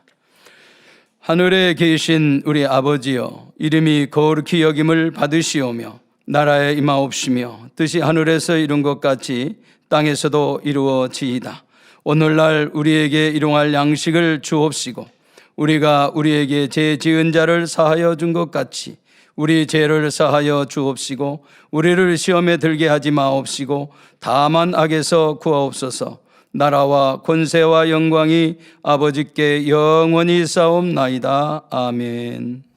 하늘에 계신 우리 아버지여, 이름이 거룩히 여김을 받으시오며 나라에 임하옵시며 뜻이 하늘에서 이룬 것 같이 땅에서도 이루어지이다. 오늘날 우리에게 일용할 양식을 주옵시고 우리가 우리에게 죄 지은 자를 사하여 준 것 같이 우리 죄를 사하여 주옵시고 우리를 시험에 들게 하지 마옵시고 다만 악에서 구하옵소서. 나라와 권세와 영광이 아버지께 영원히 싸움나이다. 아멘.